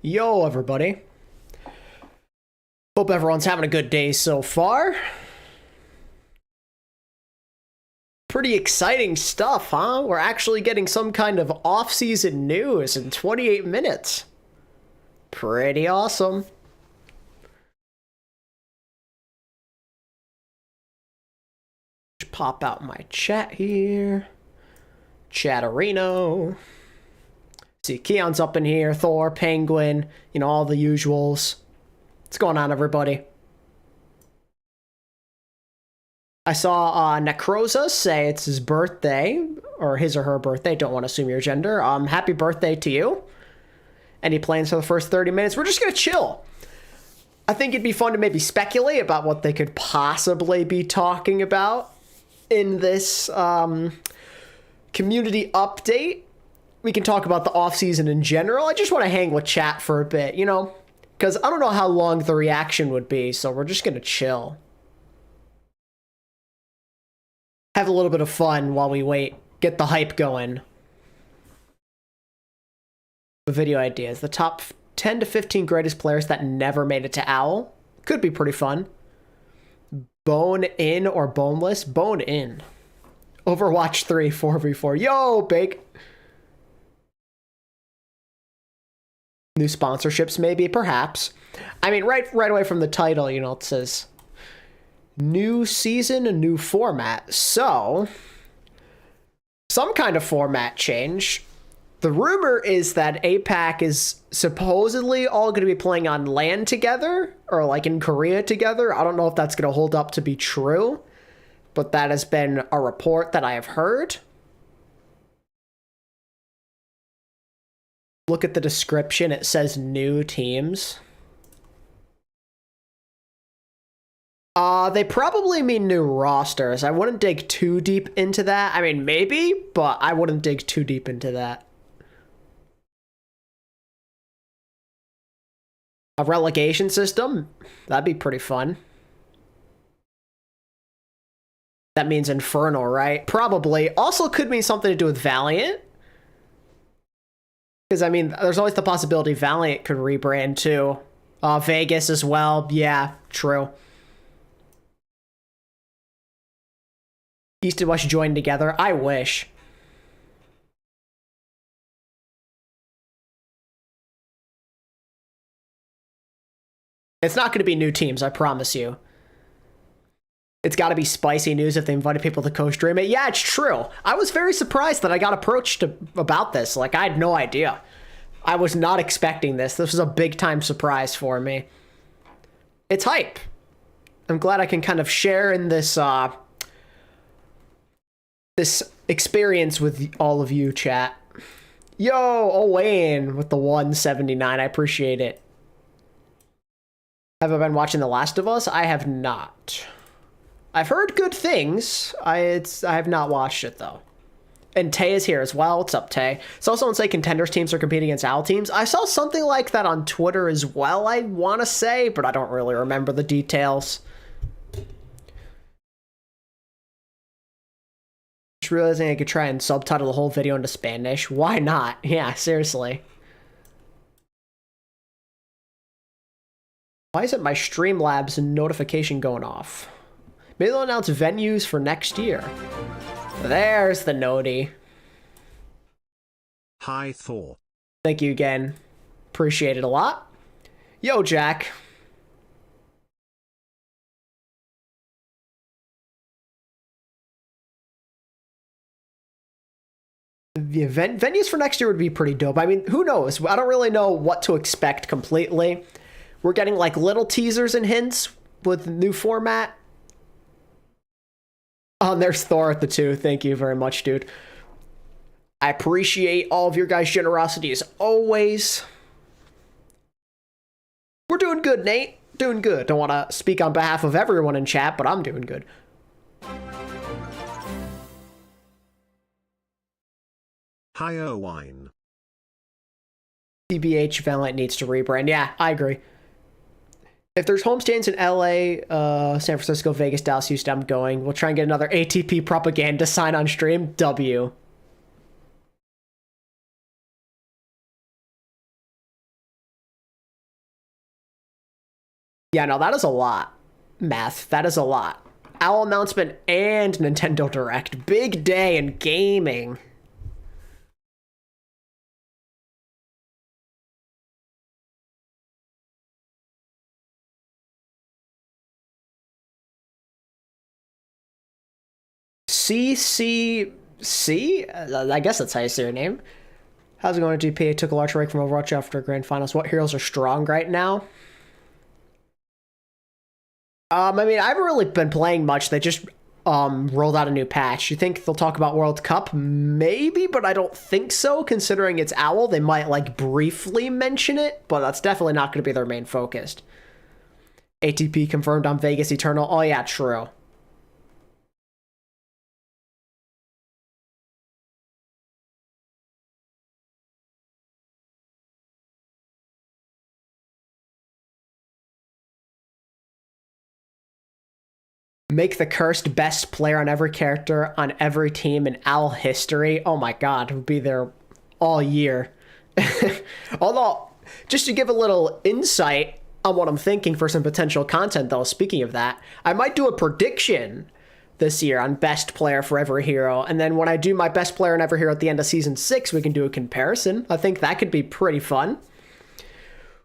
Yo, everybody. Hope everyone's having a good day so far. Pretty exciting stuff, huh? We're actually getting some kind of off-season news in 28 minutes. Pretty awesome. Just pop out my chat here. Chatterino. See, Keon's up in here, Thor, Penguin, you know, all the usuals. What's going on, everybody? I saw Necroza say it's his birthday, or his or her birthday. Don't want to assume your gender. Happy birthday to you. Any plans for the first 30 minutes? We're just going to chill. I think it'd be fun to maybe speculate about what they could possibly be talking about in this community update. We can talk about the offseason in general. I just want to hang with chat for a bit, you know? Because I don't know how long the reaction would be, so we're just going to chill. Have a little bit of fun while we wait. Get the hype going. Video ideas. The top 10 to 15 greatest players that never made it to OWL. Could be pretty fun. Bone in or boneless? Bone in. Overwatch 3 4v4. Yo, Bake. New sponsorships, maybe, perhaps. I mean, right away from the title, you know, it says new season, a new format. So, some kind of format change. The rumor is that APAC is supposedly all going to be playing on LAN together, or like in Korea together. I don't know if that's going to hold up to be true, but that has been a report that I have heard. Look at the description. It says new teams. They probably mean new rosters. I wouldn't dig too deep into that. I mean, maybe, but I wouldn't dig too deep into that. A relegation system? That'd be pretty fun. That means Infernal, right? Probably. Also could mean something to do with Valiant. Because, I mean, there's always the possibility Valiant could rebrand, too. Vegas as well. Yeah, true. East and West joined together. I wish. It's not going to be new teams, I promise you. It's got to be spicy news if they invited people to co-stream it. Yeah, it's true. I was very surprised that I got approached about this. Like, I had no idea. I was not expecting this. This was a big-time surprise for me. It's hype. I'm glad I can kind of share in this, this experience with all of you, chat. Yo, Owain with the 179. I appreciate it. Have I been watching The Last of Us? I have not. I've heard good things. I have not watched it, though. And Tay is here as well. What's up, Tay? Saw someone say contenders teams are competing against OWL teams. I saw something like that on Twitter as well, I want to say, but I don't really remember the details. Just realizing I could try and subtitle the whole video into Spanish. Why not? Yeah, seriously. Why isn't my Streamlabs notification going off? Maybe they'll announce venues for next year. There's the noti. Hi, Thor. Thank you again. Appreciate it a lot. Yo, Jack. The venues for next year would be pretty dope. I mean, who knows? I don't really know what to expect completely. We're getting like little teasers and hints with new format. Oh, there's Thor at the 2. Thank you very much, dude. I appreciate all of your guys' generosity as always. We're doing good, Nate. Doing good. Don't want to speak on behalf of everyone in chat, but I'm doing good. Hi, Wine. CBH Valiant needs to rebrand. Yeah, I agree. If there's homestands in LA, San Francisco, Vegas, Dallas, Houston, I'm going. We'll try and get another ATP propaganda sign on stream. W. Yeah, no, that is a lot. Math, that is a lot. OWL announcement and Nintendo Direct. Big day in gaming. CCC? I guess that's how you say your name. How's it going, GP? I took a large break from Overwatch after Grand Finals. What heroes are strong right now? I mean, I haven't really been playing much. They just rolled out a new patch. You think they'll talk about World Cup? Maybe, but I don't think so, considering it's OWL. They might, like, briefly mention it, but that's definitely not going to be their main focus. ATP confirmed on Vegas Eternal. Oh, yeah, true. Make the cursed best player on every character on every team in OWL history. Oh my god, would be there all year. Although, just to give a little insight on what I'm thinking for some potential content, though, speaking of that, I might do a prediction this year on best player for every hero, and then when I do my best player in every hero at the end of season 6, we can do a comparison. I think that could be pretty fun.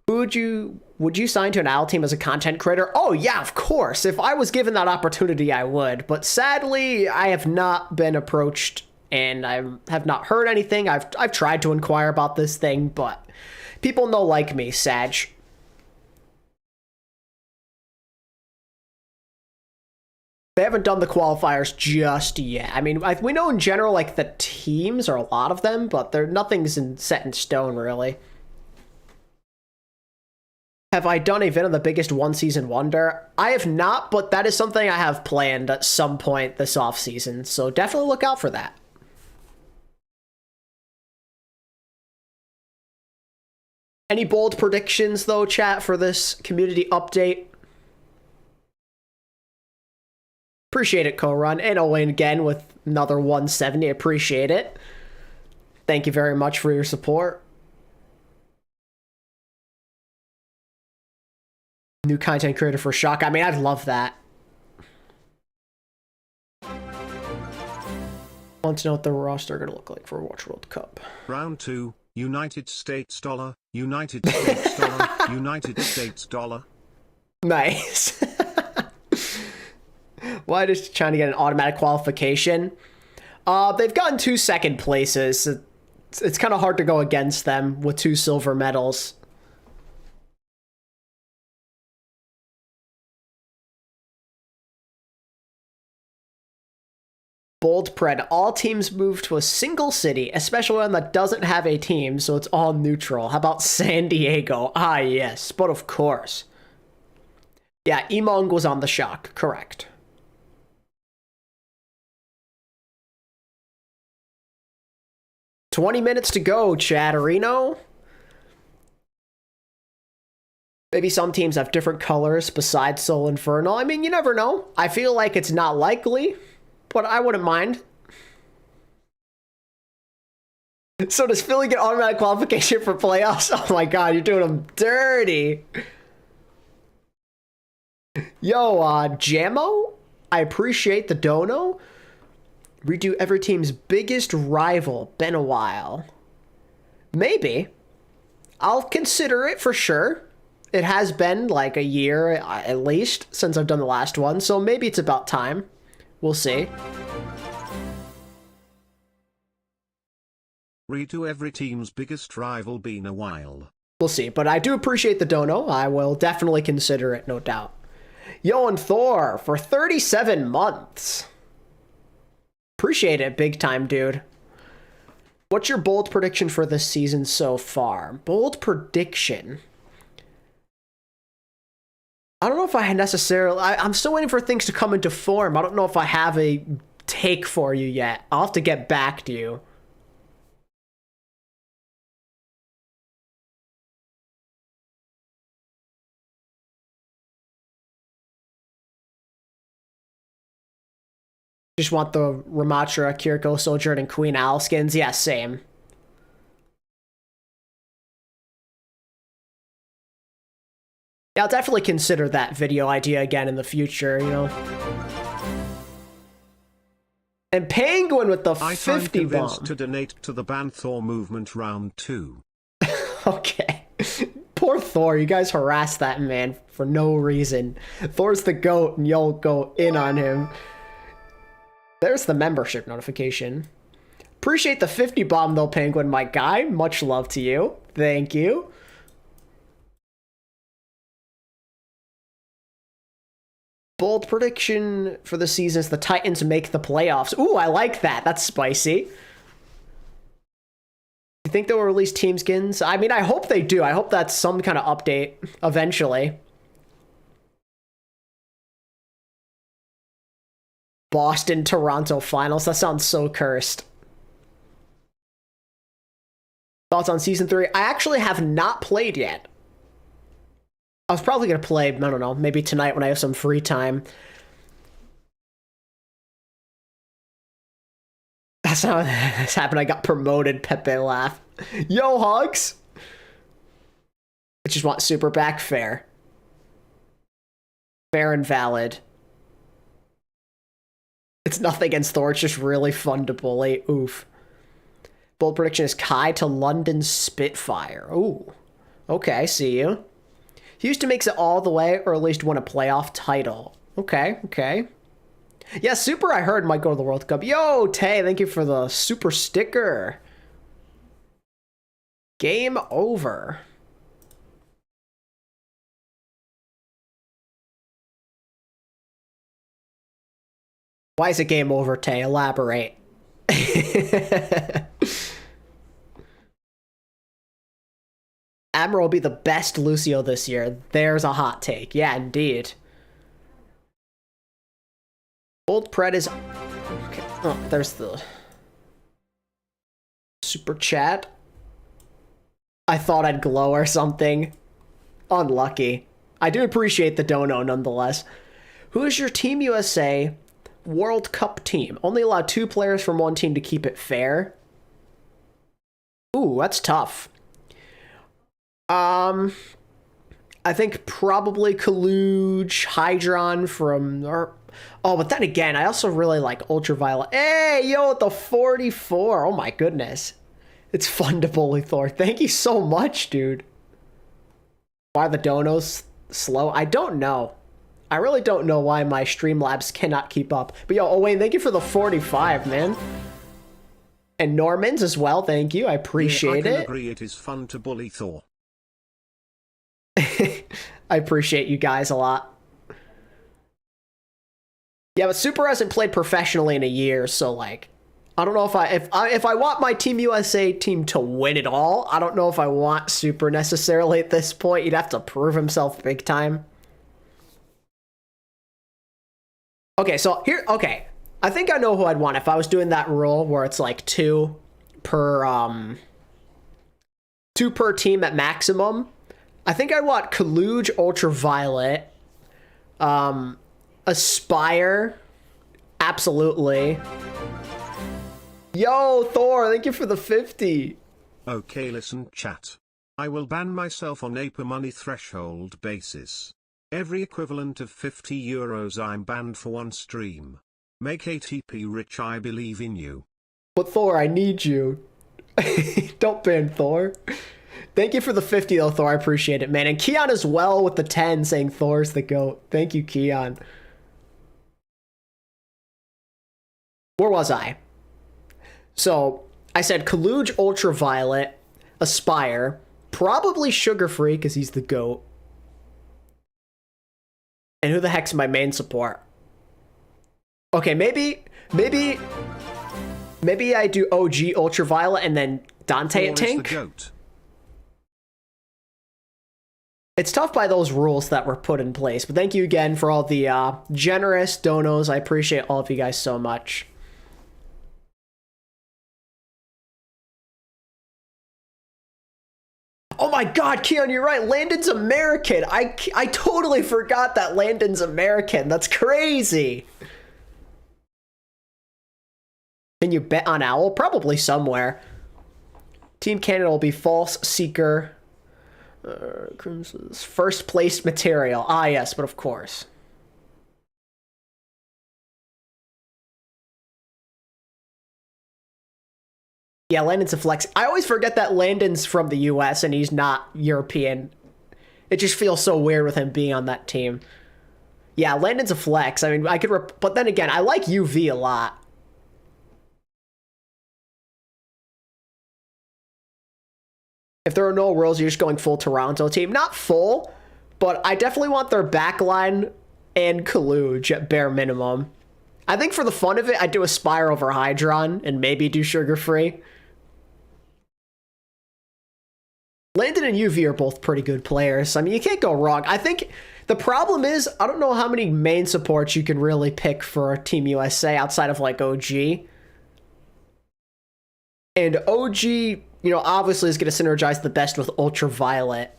Would you sign to an OWL team as a content creator? Oh yeah, of course. If I was given that opportunity, I would. But sadly, I have not been approached, and I have not heard anything. I've tried to inquire about this thing, but people know like me, Sag. They haven't done the qualifiers just yet. I mean, we know in general, like, the teams are a lot of them, but nothing's set in stone, really. Have I done a vid on the biggest one-season wonder? I have not, but that is something I have planned at some point this off-season, so definitely look out for that. Any bold predictions, though, chat, for this community update? Appreciate it, Co-Run. And Owen again with another 170. Appreciate it. Thank you very much for your support. New content creator for Shock. I mean, I'd love that. Want to know what the roster are going to look like for Overwatch World Cup. Round 2, United States dollar, United States dollar, United States dollar. Nice. Why just trying to get an automatic qualification? They've gotten 2 second places. It's kind of hard to go against them with 2 silver medals. Bold pred. All teams move to a single city, especially one that doesn't have a team, so it's all neutral. How about San Diego? Ah, yes, but of course. Yeah, Emong was on the Shock, correct. $20 to go, Chatterino. Maybe some teams have different colors besides Soul Infernal. I mean, you never know. I feel like it's not likely, but I wouldn't mind. So does Philly get automatic qualification for playoffs? Oh my god, you're doing them dirty. Yo, Jammo, I appreciate the dono. Redo every team's biggest rival. Been a while. Maybe. I'll consider it for sure. It has been like a year at least since I've done the last one, so maybe it's about time. We'll see. Redo every team's biggest rival. Been a while. We'll see, but I do appreciate the dono. I will definitely consider it, no doubt. Yo, and Thor for 37 months. Appreciate it big time, dude. What's your bold prediction for this season so far? Bold prediction. I don't know if I necessarily... I'm still waiting for things to come into form. I don't know if I have a take for you yet. I'll have to get back to you. Just want the Ramatra, Kiriko, Sojourn, and Queen Owl skins? Yeah, same. Yeah, I'll definitely consider that video idea again in the future, you know. And Penguin with the 50 bomb. To donate to the Ban Thor movement round 2. Okay. Poor Thor, you guys harass that man for no reason. Thor's the GOAT and y'all go in on him. There's the membership notification. Appreciate the 50 bomb though, Penguin, my guy. Much love to you. Thank you. Bold prediction for the season is the Titans make the playoffs. Ooh, I like that. That's spicy. You think they'll release team skins? I mean, I hope they do. I hope that's some kind of update eventually. Boston, Toronto finals. That sounds so cursed. Thoughts on season 3? I actually have not played yet. I was probably going to play, I don't know, maybe tonight when I have some free time. That's not this happened. I got promoted. Pepe laugh. Yo, Hogs. I just want super back. Fair. Fair and valid. It's nothing against Thor. It's just really fun to bully. Oof. Bold prediction is Kai to London Spitfire. Ooh. Okay, I see you. Houston makes it all the way, or at least win a playoff title. Okay, okay. Yeah, Super, I heard, might go to the World Cup. Yo, Tay, thank you for the super sticker. Game over. Why is it game over, Tay? Elaborate. Admiral will be the best Lucio this year. There's a hot take. Yeah, indeed. Old Pred is... Okay. Oh, there's the... super chat. I thought I'd glow or something. Unlucky. I do appreciate the dono nonetheless. Who is your Team USA World Cup team? Only allow 2 players from one team to keep it fair. Ooh, that's tough. I think probably Kaluge, Hydron from... Oh, but then again, I also really like Ultraviolet. Hey, yo, at the 44. Oh my goodness. It's fun to bully Thor. Thank you so much, dude. Why are the donos slow? I don't know. I really don't know why my Streamlabs cannot keep up. But yo, Owain, thank you for the 45, man. And Norman's as well, thank you. I appreciate it. I agree, it is fun to bully Thor. I appreciate you guys a lot. Yeah, but Super hasn't played professionally in a year, so like, I don't know if I want my Team USA team to win it all. I don't know if I want Super necessarily at this point. He'd have to prove himself big time. Okay, so here, okay. I think I know who I'd want if I was doing that rule where it's like 2 per team at maximum. I think I want Kaluge, Ultraviolet, Aspire, absolutely. Yo, Thor, thank you for the 50. Okay, listen, chat. I will ban myself on Aper money threshold basis. Every equivalent of 50 euros I'm banned for one stream. Make ATP rich, I believe in you. But Thor, I need you. Don't ban Thor. Thank you for the 50 though, Thor. I appreciate it, man. And Keon as well with the 10 saying Thor's the GOAT. Thank you, Keon. Where was I? So, I said Kaluge, Ultraviolet, Aspire, probably Sugar Free because he's the GOAT. And who the heck's my main support? Okay, maybe I do OG Ultraviolet and then Dante at tank. It's tough by those rules that were put in place, but thank you again for all the generous donos. I appreciate all of you guys so much. Oh my god, Keon, you're right. Landon's American. I totally forgot that Landon's American. That's crazy. Can you bet on Owl? Probably somewhere. Team Canada will be False Seeker. Crimson's first place material. Ah, yes, but of course. Yeah, Landon's a flex. I always forget that Landon's from the US and he's not European. It just feels so weird with him being on that team. Yeah, Landon's a flex. I mean, I could... But then again, I like UV a lot. If there are no rules, you're just going full Toronto team. Not full, but I definitely want their backline and Kaluge at bare minimum. I think for the fun of it, I'd do a Spire over Hydron and maybe do Sugar Free. Landon and UV are both pretty good players. I mean, you can't go wrong. I think the problem is, I don't know how many main supports you can really pick for Team USA outside of, like, OG. And OG, you know, obviously is going to synergize the best with Ultraviolet.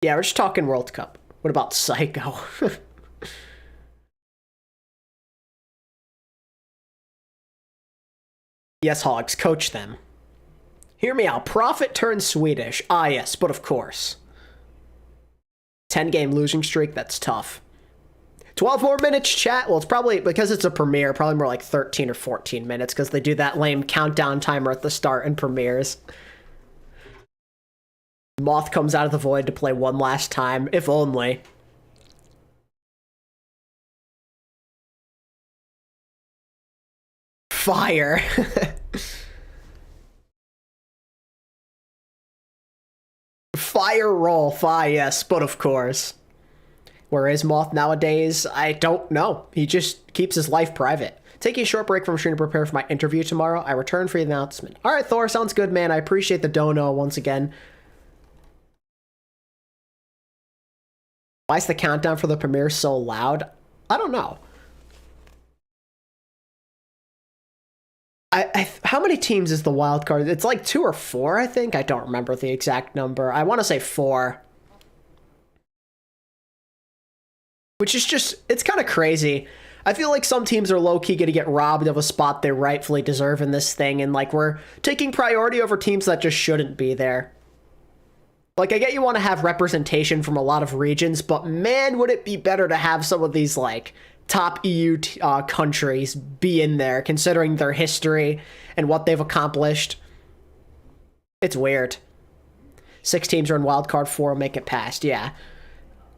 Yeah, we're just talking World Cup. What about Psycho? Yes, Hogs, coach them. Hear me out. Profit turns Swedish. Ah, yes, but of course. 10-game losing streak, that's tough. 12 more minutes, chat. Well, it's probably, because it's a premiere, probably more like 13 or 14 minutes, because they do that lame countdown timer at the start in premieres. Moth comes out of the void to play one last time, if only. Fire. Fire roll, yes, but of course. Where is Moth nowadays? I don't know. He just keeps his life private. Taking a short break from stream to prepare for my interview tomorrow. I return for the announcement. All right, Thor, sounds good, man. I appreciate the dono once again. Why is the countdown for the premiere so loud? I don't know. How many teams is the wild card? It's like 2 or 4, I think. I don't remember the exact number. I want to say 4. Which is just, it's kind of crazy. I feel like some teams are low-key going to get robbed of a spot they rightfully deserve in this thing, and like we're taking priority over teams that just shouldn't be there. Like, I get you want to have representation from a lot of regions, but man, would it be better to have some of these, like, top EU countries be in there, considering their history and what they've accomplished. It's weird. 6 teams are in wildcard 4 will make it past, yeah.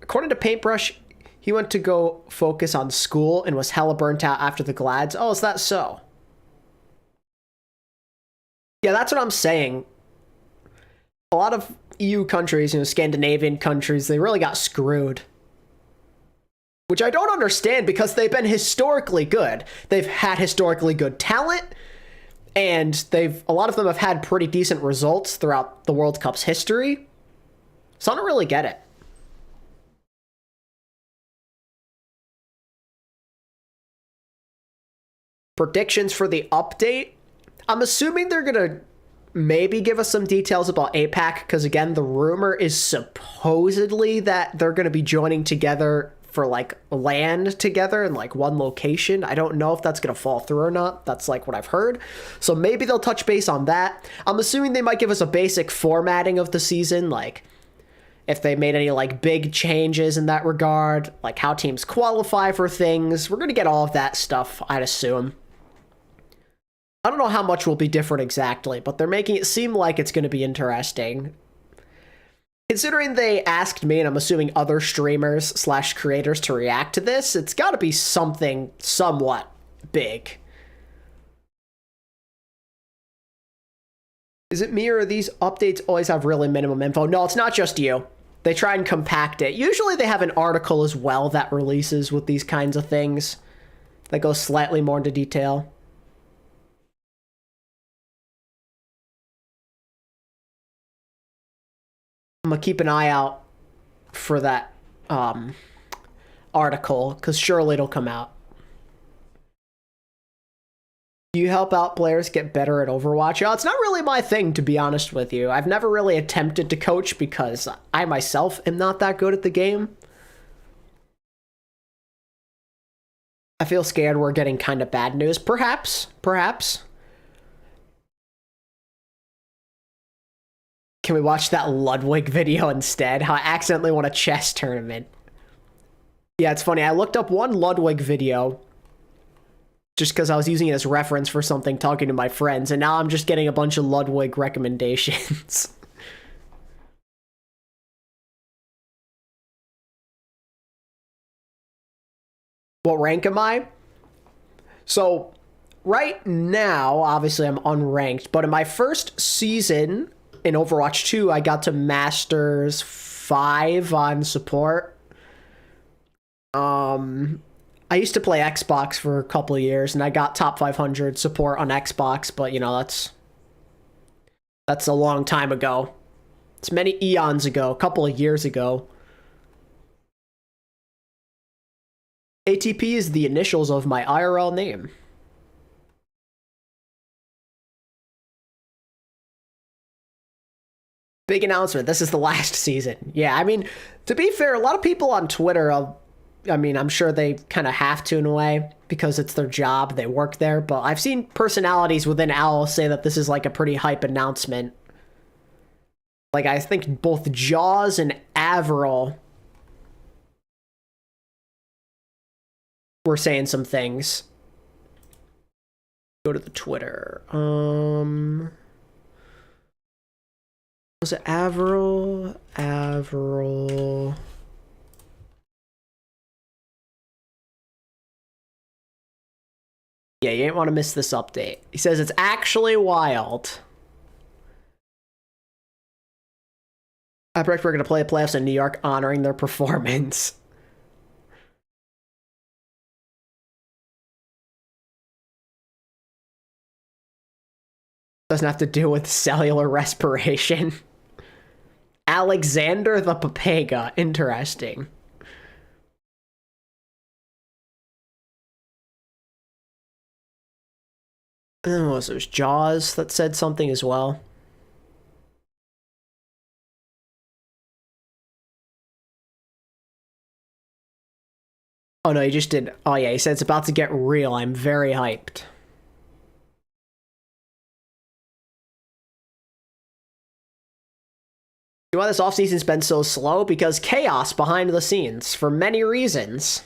According to Paintbrush, he went to go focus on school and was hella burnt out after the Glads. Oh, is that so? Yeah, that's what I'm saying. A lot of EU countries, you know, Scandinavian countries, they really got screwed. Which I don't understand because they've been historically good. They've had historically good talent, and a lot of them have had pretty decent results throughout the World Cup's history. So I don't really get it. Predictions for the update? I'm assuming they're going to maybe give us some details about APAC, because again, the rumor is supposedly that they're going to be joining together for like land together in like one location. I don't know if that's going to fall through or not. That's like what I've heard. So maybe they'll touch base on that. I'm assuming they might give us a basic formatting of the season, like if they made any like big changes in that regard, like how teams qualify for things. We're going to get all of that stuff, I'd assume. I don't know how much will be different exactly, but they're making it seem like it's going to be interesting. Considering they asked me, and I'm assuming other streamers / creators to react to this, it's got to be something somewhat big. Is it me or these updates always have really minimum info? No, it's not just you. They try and compact it. Usually they have an article as well that releases with these kinds of things that goes slightly more into detail. I'm gonna keep an eye out for that article, because surely it'll come out. Do you help out players get better at Overwatch? Oh, it's not really my thing, to be honest with you. I've never really attempted to coach because I myself am not that good at the game. I feel scared we're getting kind of bad news. Perhaps. Can we watch that Ludwig video instead? How I accidentally won a chess tournament. Yeah, it's funny. I looked up one Ludwig video just because I was using it as reference for something talking to my friends, and now I'm just getting a bunch of Ludwig recommendations. What rank am I? So, right now, obviously I'm unranked, but in my first season in Overwatch 2, I got to Masters 5 on support. I used to play Xbox for a couple of years, and I got top 500 support on Xbox, but, you know, that's a long time ago. It's many eons ago, a couple of years ago. ATP is the initials of my IRL name. Big announcement. This is the last season. Yeah, I mean, to be fair, a lot of people on Twitter, I mean, I'm sure they kind of have to in a way because it's their job. They work there. But I've seen personalities within OWL say that this is like a pretty hype announcement. Like, I think both Jaws and Avril were saying some things. Go to the Twitter. Was it Avril? Avril. Yeah, you ain't want to miss this update. He says it's actually wild. I predict we're going to play the playoffs in New York, honoring their performance. Doesn't have to do with cellular respiration. Alexander the Papega. Interesting. Oh, so there's Jaws that said something as well. Oh no, he just did. Oh yeah, he said it's about to get real. I'm very hyped. You know why this offseason's been so slow? Because chaos behind the scenes, for many reasons.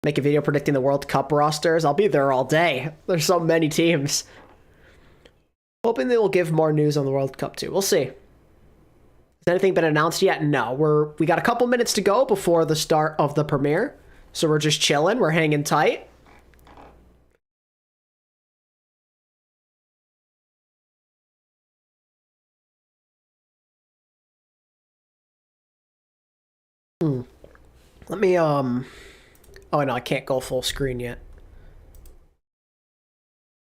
Make a video predicting the World Cup rosters. I'll be there all day. There's so many teams. Hoping they will give more news on the World Cup too. We'll see. Has anything been announced yet? No. We got a couple minutes to go before the start of the premiere. So we're just chilling. We're hanging tight. Let me, oh no, I can't go full screen yet.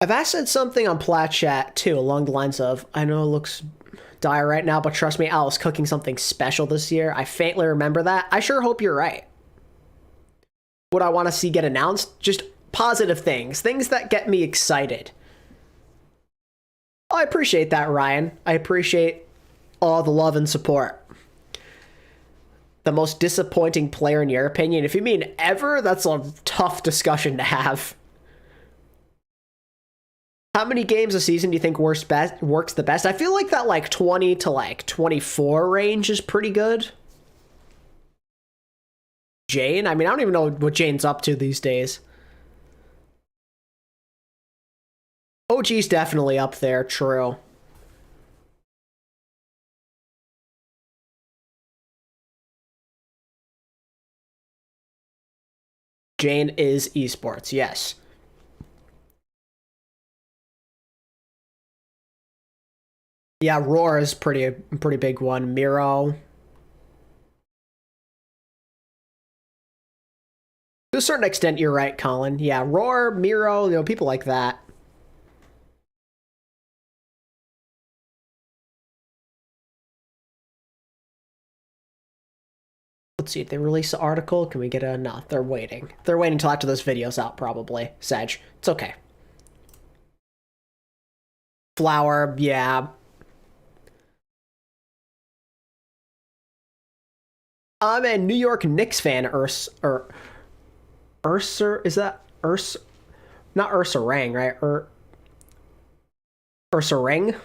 I've asked said something on Plat Chat, too, along the lines of, I know it looks dire right now, but trust me, Al's cooking something special this year. I faintly remember that. I sure hope you're right. What I want to see get announced? Just positive things. Things that get me excited. Oh, I appreciate that, Ryan. I appreciate all the love and support. The most disappointing player in your opinion? If you mean ever, that's a tough discussion to have. How many games a season do you think works the best? I feel like that like 20 to like 24 range is pretty good. Jane? I mean, I don't even know what Jane's up to these days. OG's definitely up there, true. Jane is esports, yes. Yeah, Roar is pretty big one. Miro. To a certain extent, you're right, Colin. Yeah, Roar, Miro, you know, people like that. Let's see if they release the article. Can we get a... No, they're waiting. They're waiting until after this video's out, probably. Sag. It's okay. Flower, yeah. I'm a New York Knicks fan. Ursa, is that Ursa? Not Ursa Rang, right? Ursa Ring?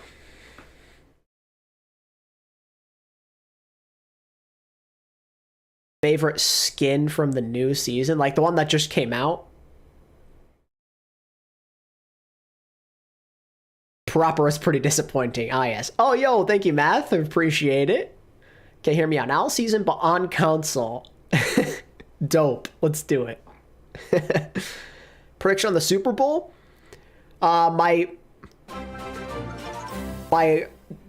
Favorite skin from the new season? Like the one that just came out? Proper is pretty disappointing. Ah, yes. Oh, yo, thank you, Math. I appreciate it. Okay, hear me out. Now season, but on console. Dope. Let's do it. Prediction on the Super Bowl? My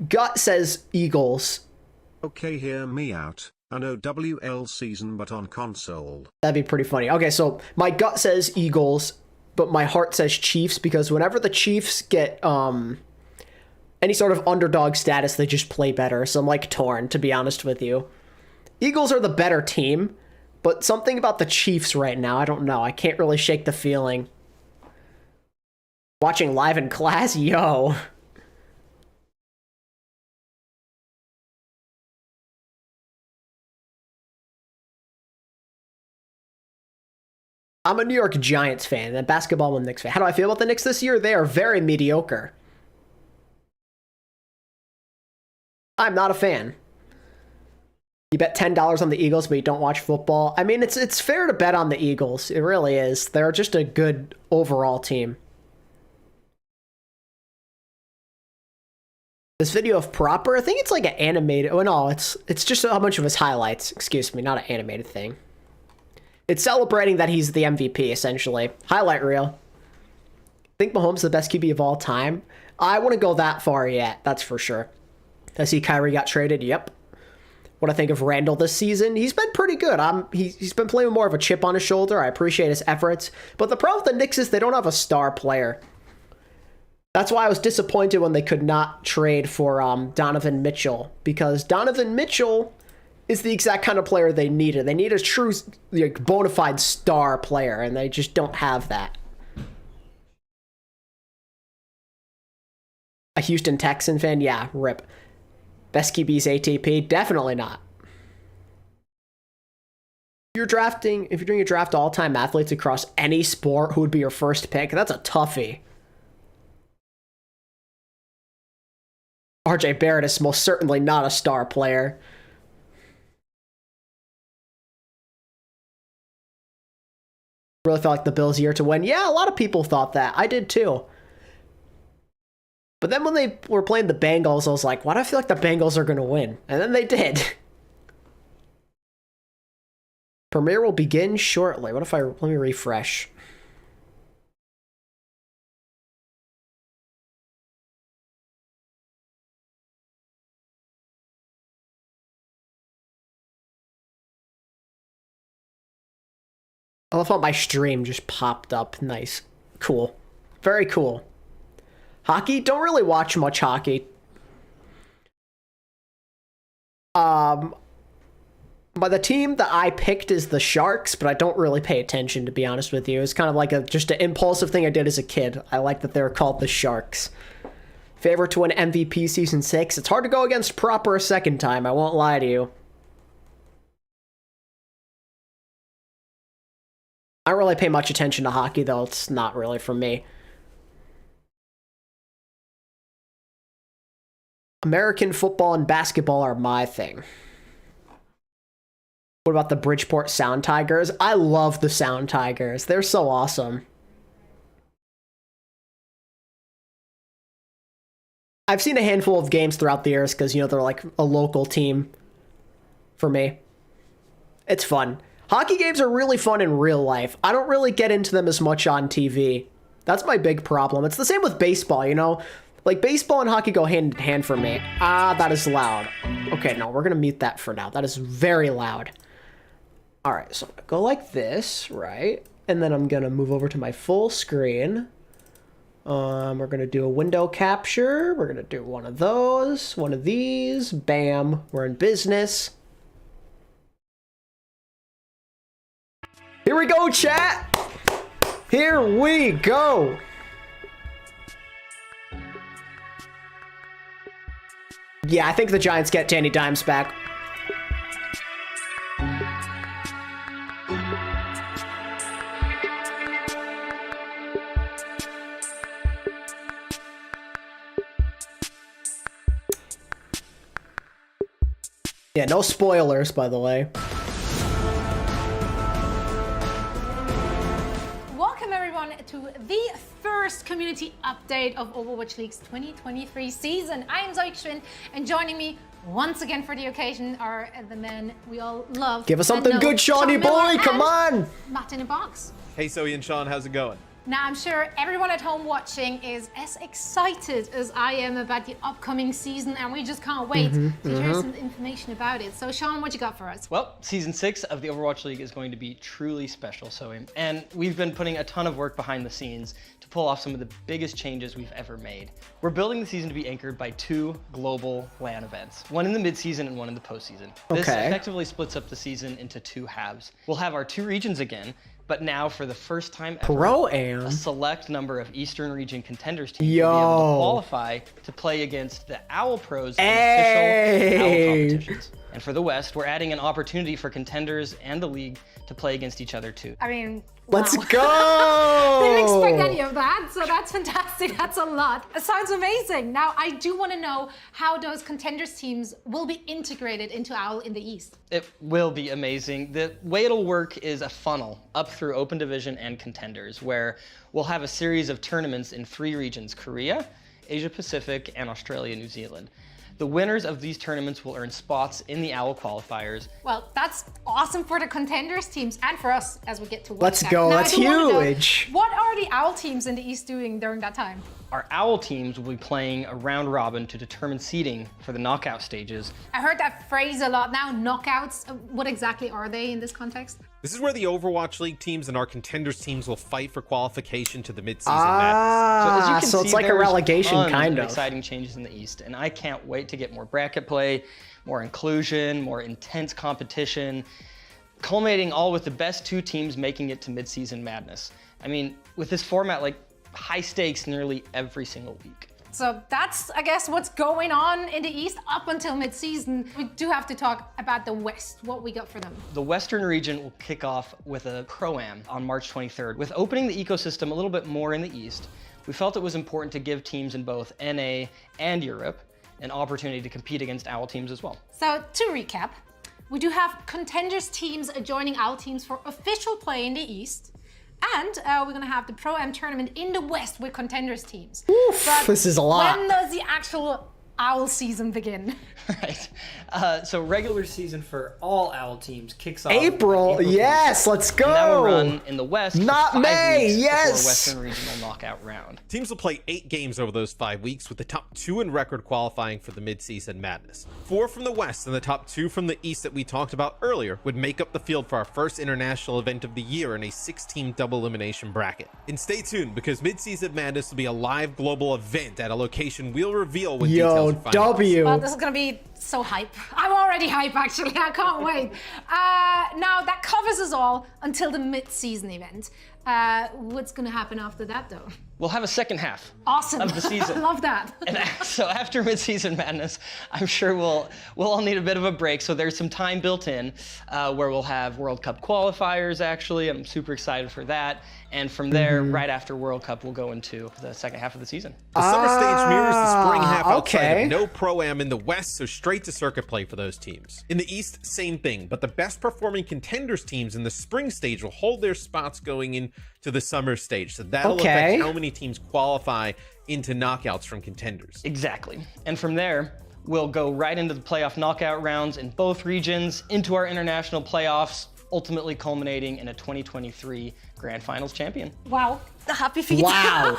gut says Eagles. Okay, hear me out. An OWL season but on console. That'd be pretty funny. Okay, so my gut says Eagles, but my heart says Chiefs, because whenever the Chiefs get any sort of underdog status, they just play better. So I'm like torn, to be honest with you. Eagles are the better team, but something about the Chiefs right now, I don't know. I can't really shake the feeling. Watching live in class? Yo. I'm a New York Giants fan, and basketball and Knicks fan. How do I feel about the Knicks this year? They are very mediocre. I'm not a fan. You bet $10 on the Eagles, but you don't watch football. I mean, it's fair to bet on the Eagles. It really is. They're just a good overall team. This video of Proper, I think it's like an animated. Oh no, it's just a bunch of his highlights. Excuse me, not an animated thing. It's celebrating that he's the MVP, essentially. Highlight reel. Think Mahomes is the best QB of all time? I wouldn't go that far yet, that's for sure. I see Kyrie got traded, yep. What I think of Randall this season, he's been pretty good. He's been playing with more of a chip on his shoulder. I appreciate his efforts. But the problem with the Knicks is they don't have a star player. That's why I was disappointed when they could not trade for Donovan Mitchell. Because Donovan Mitchell is the exact kind of player they needed. They need a true, like, bona fide star player, and they just don't have that. A Houston Texan fan? Yeah, rip. Best QB's ATP? Definitely not. If you're doing a draft all-time athletes across any sport, who would be your first pick? That's a toughie. RJ Barrett is most certainly not a star player. Really felt like the Bills' year to win. Yeah, a lot of people thought that. I did too. But then when they were playing the Bengals, I was like, why do I feel like the Bengals are going to win? And then they did. Premiere will begin shortly. What if let me refresh. I love how my stream just popped up. Nice. Cool. Very cool. Hockey? Don't really watch much hockey. But the team that I picked is the Sharks, but I don't really pay attention, to be honest with you. It's kind of like just an impulsive thing I did as a kid. I like that they're called the Sharks. Favorite to win MVP Season 6? It's hard to go against Proper a second time, I won't lie to you. I don't really pay much attention to hockey, though. It's not really for me. American football and basketball are my thing. What about the Bridgeport Sound Tigers? I love the Sound Tigers. They're so awesome. I've seen a handful of games throughout the years because, you know, they're like a local team for me. It's fun. Hockey games are really fun in real life. I don't really get into them as much on TV. That's my big problem. It's the same with baseball, you know? Like, baseball and hockey go hand in hand for me. Ah, that is loud. Okay, no, we're going to mute that for now. That is very loud. All right, so I'm going to go like this, right? And then I'm going to move over to my full screen. We're going to do a window capture. We're going to do one of those, one of these. Bam, we're in business. Here we go, chat. Here we go. Yeah, I think the Giants get Danny Dimes back. Yeah, no spoilers, by the way. Welcome everyone to the first community update of Overwatch League's 2023 season. I am alexyOWL, and joining me once again for the occasion are the men we all love. Give us something good, Shawnee boy, come on! Matt in a box. Hey Zoe and Sean, how's it going? Now, I'm sure everyone at home watching is as excited as I am about the upcoming season, and we just can't wait to hear some information about it. So, Sean, what you got for us? Well, Season 6 of the Overwatch League is going to be truly special, Zoe. And we've been putting a ton of work behind the scenes to pull off some of the biggest changes we've ever made. We're building the season to be anchored by 2 global LAN events, one in the mid-season and one in the postseason. This effectively splits up the season into 2 halves. We'll have our 2 regions again, but now for the first time ever, a select number of Eastern region contenders teams will be able to qualify to play against the OWL pros in official OWL competitions. And for the West, we're adding an opportunity for contenders and the league to play against each other too. I mean, let's wow. go! Didn't expect any of that, so that's fantastic. That's a lot. It sounds amazing. Now, I do want to know how those contenders teams will be integrated into OWL in the East. It will be amazing. The way it'll work is a funnel up through Open Division and Contenders, where we'll have a series of tournaments in 3 regions: Korea, Asia Pacific, and Australia, New Zealand. The winners of these tournaments will earn spots in the OWL qualifiers. Well, that's awesome for the contenders teams and for us as we get to watch Let's that. go, Now, that's I do wanna know, huge. what are the OWL teams in the East doing during that time? Our OWL teams will be playing a round robin to determine seeding for the knockout stages. I heard that phrase a lot now, knockouts. What exactly are they in this context? This is where the Overwatch League teams and our contenders teams will fight for qualification to the mid-season match. So as you can so see, it's like a there's relegation, tons kind of. exciting changes in the East, and I can't wait to get more bracket play, more inclusion, more intense competition, culminating all with the best 2 teams making it to mid-season madness. I mean, with this format, like, high stakes nearly every single week. So that's, I guess, what's going on in the East up until mid-season. We do have to talk about the West, what we got for them. The Western region will kick off with a Pro-Am on March 23rd. With opening the ecosystem a little bit more in the East, we felt it was important to give teams in both NA and Europe an opportunity to compete against OWL teams as well. So to recap, we do have contenders teams joining OWL teams for official play in the East. And we're gonna have the Pro-Am tournament in the West with contenders teams. Oof, but this is a lot. when does the actual OWL season begin? Right. So regular season for all OWL teams kicks off April, yes, let's go. And that will run in the West Not for 5 May, weeks yes. before Western Regional knockout round. Teams will play 8 games over those 5 weeks, with the top 2 in record qualifying for the mid-season madness. 4 from the West and the top 2 from the East that we talked about earlier would make up the field for our first international event of the year in a 6-team double elimination bracket. And stay tuned, because mid-season madness will be a live global event at a location we'll reveal when details are finalized. W. Well, this is gonna be so hype. I'm already hype, actually. I can't wait. Now, that covers us all until the mid-season event. What's gonna happen after that, though? We'll have a second half Awesome. of the season. I love that. And so after mid-season madness, I'm sure we'll all need a bit of a break. So there's some time built in where we'll have World Cup qualifiers, actually. I'm super excited for that. And from there, right after World Cup, we'll go into the second half of the season. The summer stage mirrors the spring half outside okay. of no Pro-Am in the West, so straight to circuit play for those teams. In the East, same thing, but the best performing contenders teams in the spring stage will hold their spots going into the summer stage. So that'll affect how many teams qualify into knockouts from contenders. Exactly. And from there, we'll go right into the playoff knockout rounds in both regions, into our international playoffs, ultimately culminating in a 2023 Grand Finals champion. Wow, happy feet. Wow.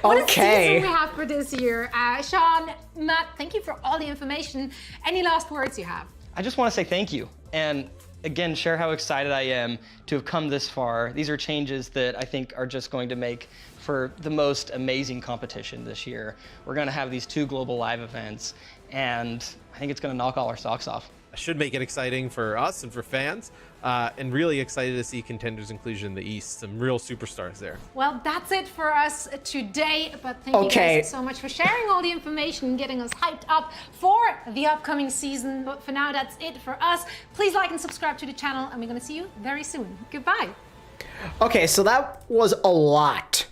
What a Okay. season we have for this year. Sean, Matt, thank you for all the information. Any last words you have? I just want to say thank you. And again, share how excited I am to have come this far. These are changes that I think are just going to make for the most amazing competition this year. We're going to have these 2 global live events, and I think it's going to knock all our socks off. Should make it exciting for us and for fans, and really excited to see contenders inclusion in the East. Some real superstars there. Well, that's it for us today, but thank you guys so much for sharing all the information, getting us hyped up for the upcoming season. But for now, that's it for us. Please like and subscribe to the channel, and we're gonna see you very soon. Goodbye. Okay, so that was a lot.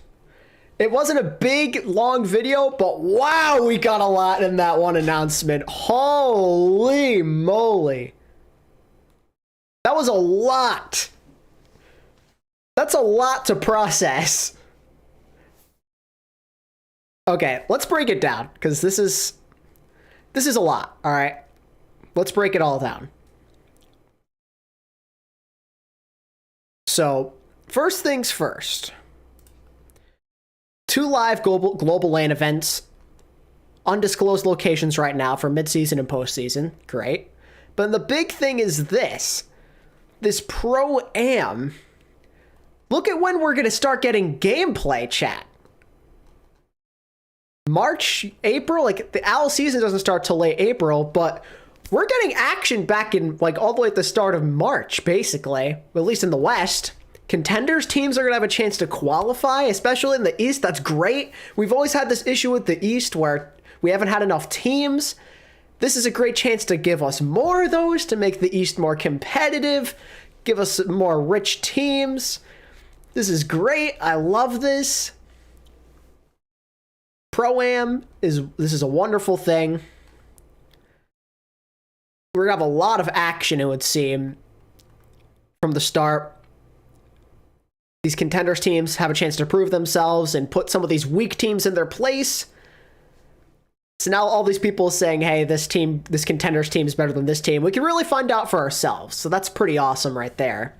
It wasn't a big, long video, but wow, we got a lot in that one announcement. Holy moly. That was a lot. That's a lot to process. Okay, let's break it down, because this is a lot, all right? Let's break it all down. So, first things first. 2 live global LAN events. Undisclosed locations right now for midseason and postseason. Great. But the big thing is this. This Pro-Am. Look at when we're going to start getting gameplay, chat. March, April, like the OWL season doesn't start till late April, but we're getting action back in like all the way at the start of March, basically, at least in the West. Contenders teams are going to have a chance to qualify, especially in the East. That's great. We've always had this issue with the East where we haven't had enough teams. This is a great chance to give us more of those, to make the East more competitive, give us more rich teams. This is great. I love this. Pro-Am this is a wonderful thing. We're gonna have a lot of action, it would seem, from the start. These contenders teams have a chance to prove themselves and put some of these weak teams in their place. So now all these people saying, hey, this contenders team is better than this team, we can really find out for ourselves. So that's pretty awesome right there.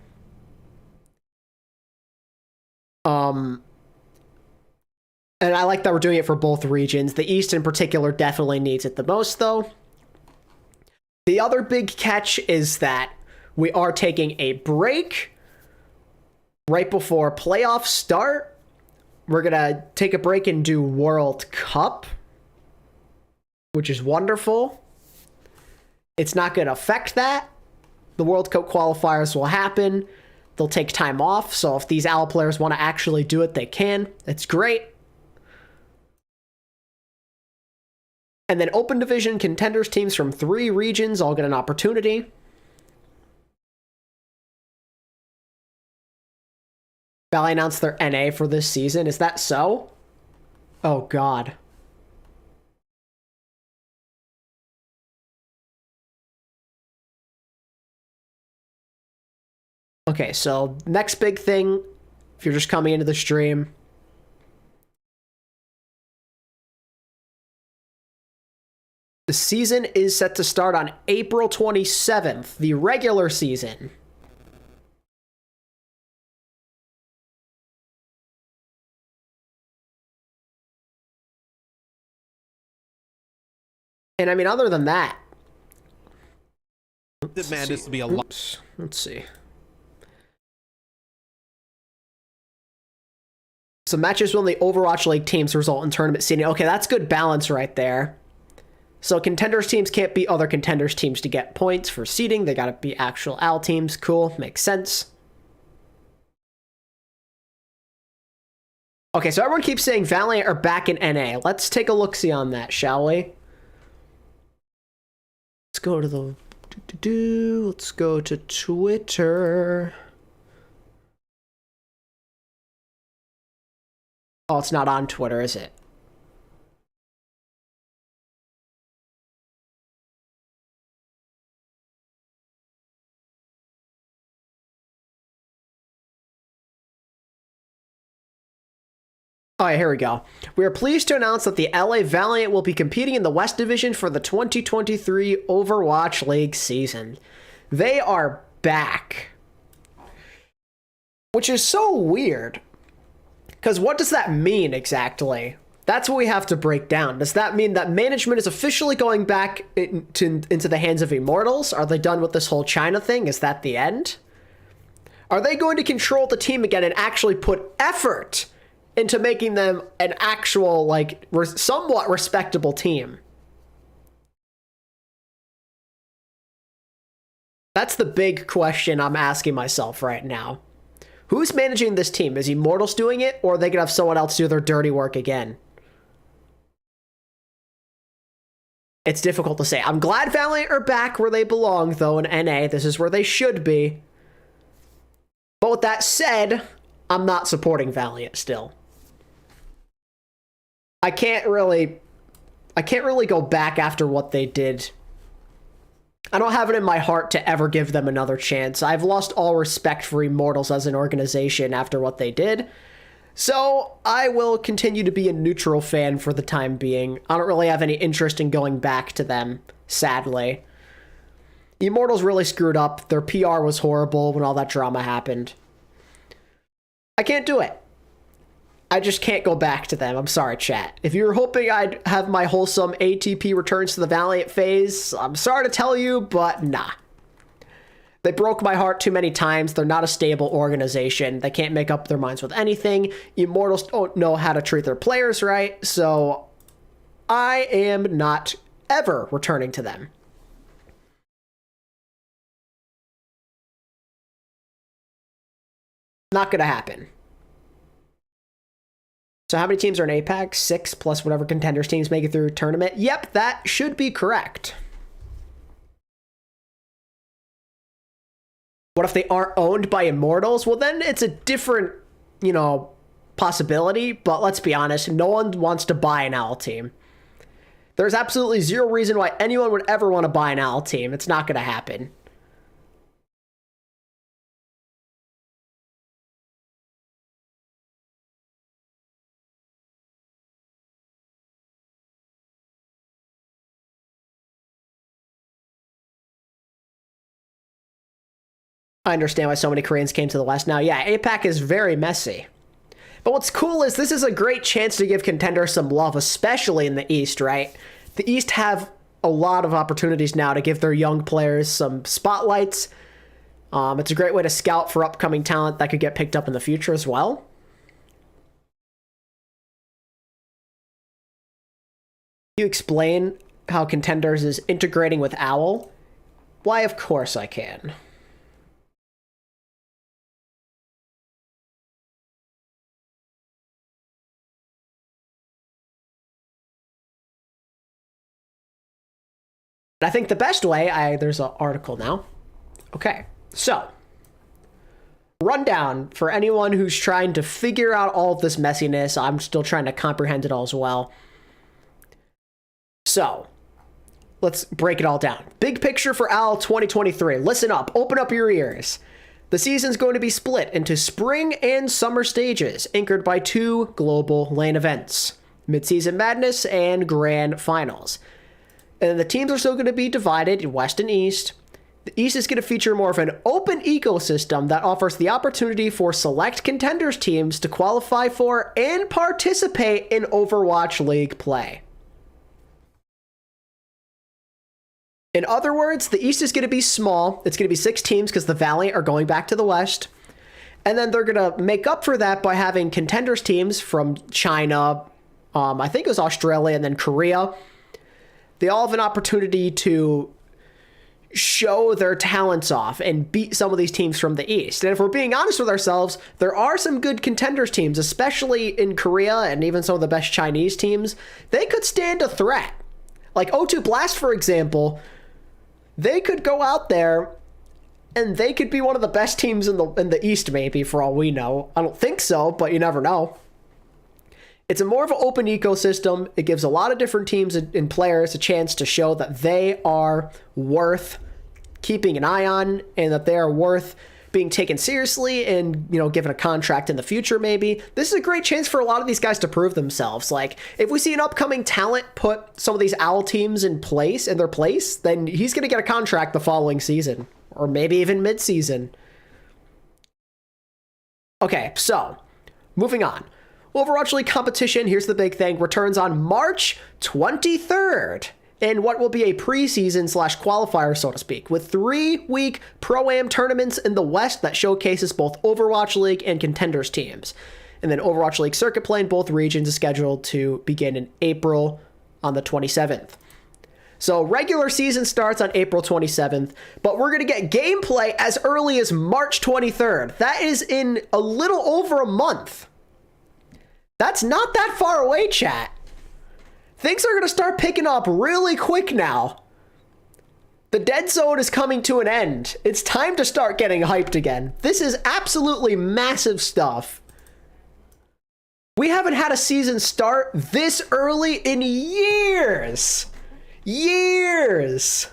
And I like that we're doing it for both regions. The East in particular definitely needs it the most, though. The other big catch is that we are taking a break right before playoffs start. We're going to take a break and do World Cup, which is wonderful. It's not going to affect that. The World Cup qualifiers will happen. They'll take time off, so if these OWL players want to actually do it, they can. It's great. And then open division contenders teams from 3 regions all get an opportunity. Valley announced their NA for this season. Is that so? Oh, God. Okay, so next big thing, if you're just coming into the stream, the season is set to start on April 27th, the regular season. And I mean, other than that, The Madness to be a lot. let's see. So matches won the Overwatch League teams result in tournament seeding. Okay, that's good balance right there. So contenders teams can't beat other contenders teams to get points for seeding. They gotta be actual OWL teams. Cool, makes sense. Okay, so everyone keeps saying Valiant are back in NA. Let's take a look-see on that, shall we? Let's go to the... Let's go to Twitter. Oh, it's not on Twitter, is it? All right, here we go. We are pleased to announce that the LA Valiant will be competing in the West Division for the 2023 Overwatch League season. They are back. Which is so weird. Because what does that mean exactly? That's what we have to break down. Does that mean that management is officially going back into the hands of Immortals? Are they done with this whole China thing? Is that the end? Are they going to control the team again and actually put effort into making them an actual, like, somewhat respectable team? That's the big question I'm asking myself right now. Who's managing this team? Is Immortals doing it, or are they gonna have someone else do their dirty work again? It's difficult to say. I'm glad Valiant are back where they belong, though, in NA. This is where they should be. But with that said, I'm not supporting Valiant still. I can't really go back after what they did. I don't have it in my heart to ever give them another chance. I've lost all respect for Immortals as an organization after what they did. So I will continue to be a neutral fan for the time being. I don't really have any interest in going back to them, sadly. Immortals really screwed up. Their PR was horrible when all that drama happened. I can't do it. I just can't go back to them. I'm sorry, chat. If you were hoping I'd have my wholesome ATP returns to the Valiant phase, I'm sorry to tell you, but nah. They broke my heart too many times. They're not a stable organization. They can't make up their minds with anything. Immortals don't know how to treat their players right, so I am not ever returning to them. Not gonna happen. So how many teams are in APAC? 6 plus whatever contenders teams make it through tournament. Yep, that should be correct. What if they aren't owned by Immortals? Well, then it's a different, possibility. But let's be honest, no one wants to buy an OWL team. There's absolutely zero reason why anyone would ever want to buy an OWL team. It's not going to happen. I understand why so many Koreans came to the West now. Yeah, APAC is very messy. But what's cool is this is a great chance to give contenders some love, especially in the East, right? The East have a lot of opportunities now to give their young players some spotlights. It's a great way to scout for upcoming talent that could get picked up in the future as well. Can you explain how contenders is integrating with OWL? Why, of course I can. I think the best way, there's an article now. Okay, so rundown for anyone who's trying to figure out all of this messiness. I'm still trying to comprehend it all as well. So let's break it all down. Big picture for OWL 2023. Listen up, open up your ears. The season's going to be split into spring and summer stages, anchored by 2 global lane events, Mid-Season Madness and Grand Finals. And the teams are still going to be divided in West and East. The East is going to feature more of an open ecosystem that offers the opportunity for select contenders teams to qualify for and participate in Overwatch League play. In other words, the East is going to be small. It's going to be 6 teams because the Valiant are going back to the West. And then they're going to make up for that by having contenders teams from China, I think it was Australia, and then Korea. They all have an opportunity to show their talents off and beat some of these teams from the East. And if we're being honest with ourselves, there are some good contenders teams, especially in Korea and even some of the best Chinese teams. They could stand a threat. Like O2 Blast, for example, they could go out there and they could be one of the best teams in the East, maybe, for all we know. I don't think so, but you never know. It's a more of an open ecosystem. It gives a lot of different teams and players a chance to show that they are worth keeping an eye on and that they are worth being taken seriously and, given a contract in the future, maybe. This is a great chance for a lot of these guys to prove themselves. Like, if we see an upcoming talent put some of these OWL teams in their place, then he's going to get a contract the following season or maybe even mid-season. Okay, so moving on. Overwatch League competition, here's the big thing, returns on March 23rd in what will be a preseason / qualifier, so to speak, with 3-week Pro-Am tournaments in the West that showcases both Overwatch League and contenders teams. And then Overwatch League circuit play in both regions is scheduled to begin in April on the 27th. So regular season starts on April 27th, but we're going to get gameplay as early as March 23rd. That is in a little over a month. That's not that far away, chat. Things are going to start picking up really quick now. The dead zone is coming to an end. It's time to start getting hyped again. This is absolutely massive stuff. We haven't had a season start this early in years. Years.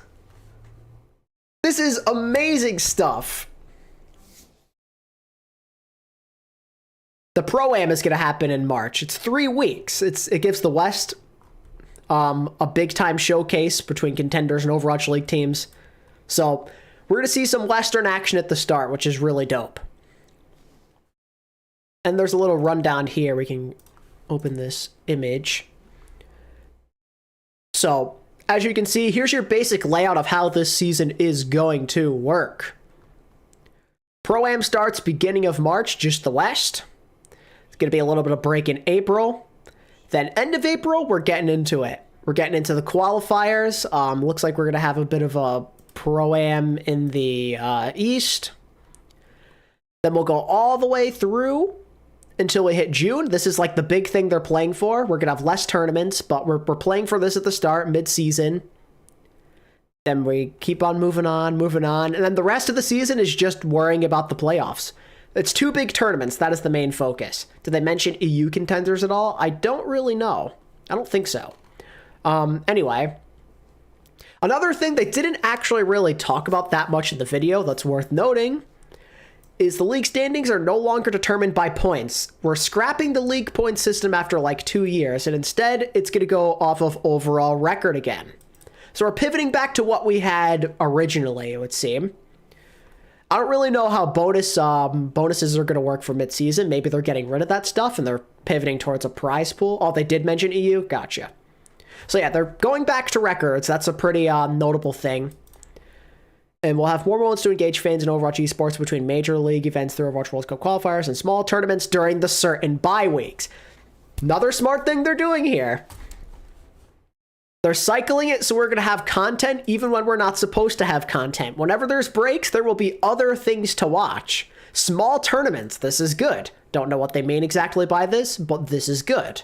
This is amazing stuff. The Pro-Am is going to happen in March. It's 3 weeks. It gives the West a big-time showcase between contenders and Overwatch League teams. So we're going to see some Western action at the start, which is really dope. And there's a little rundown here. We can open this image. So, as you can see, here's your basic layout of how this season is going to work. Pro-Am starts beginning of March, just the West. It's going to be a little bit of break in April. Then end of April, we're getting into it. We're getting into the qualifiers. Looks like we're going to have a bit of a Pro-Am in the East. Then we'll go all the way through until we hit June. This is like the big thing they're playing for. We're going to have less tournaments, but we're playing for this at the start, mid-season. Then we keep on moving on. And then the rest of the season is just worrying about the playoffs. It's 2 big tournaments. That is the main focus. Did they mention EU contenders at all? I don't really know. I don't think so. Anyway, another thing they didn't actually really talk about that much in the video that's worth noting is the league standings are no longer determined by points. We're scrapping the league point system after like 2 years, and instead it's going to go off of overall record again. So we're pivoting back to what we had originally, it would seem. I don't really know how bonuses are going to work for mid-season. Maybe they're getting rid of that stuff and they're pivoting towards a prize pool. Oh, they did mention EU? Gotcha. So yeah, they're going back to records. That's a pretty notable thing. And we'll have more moments to engage fans in Overwatch esports between major league events through Overwatch World Cup qualifiers and small tournaments during the certain bye weeks. Another smart thing they're doing here. They're cycling it so we're going to have content even when we're not supposed to have content. Whenever there's breaks, there will be other things to watch. Small tournaments, this is good. Don't know what they mean exactly by this, but this is good.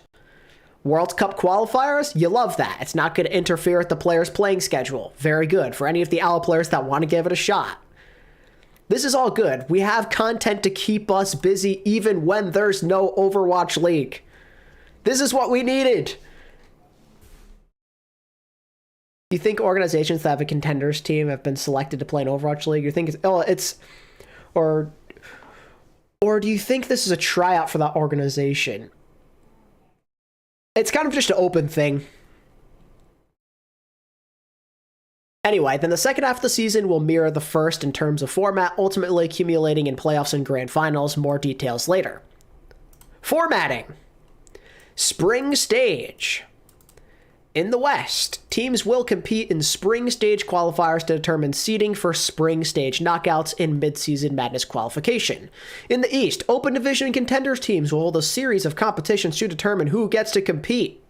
World Cup qualifiers, you love that. It's not going to interfere with the player's playing schedule. Very good for any of the OWL players that want to give it a shot. This is all good. We have content to keep us busy even when there's no Overwatch League. This is what we needed. Do you think organizations that have a contenders team have been selected to play in Overwatch League? You think or do you think this is a tryout for that organization? It's kind of just an open thing. Anyway, then the second half of the season will mirror the first in terms of format, ultimately accumulating in playoffs and grand finals. More details later. Formatting. Spring stage. In the West, teams will compete in spring stage qualifiers to determine seeding for spring stage knockouts in mid-season madness qualification. In the East, open division contenders teams will hold a series of competitions to determine who gets to compete.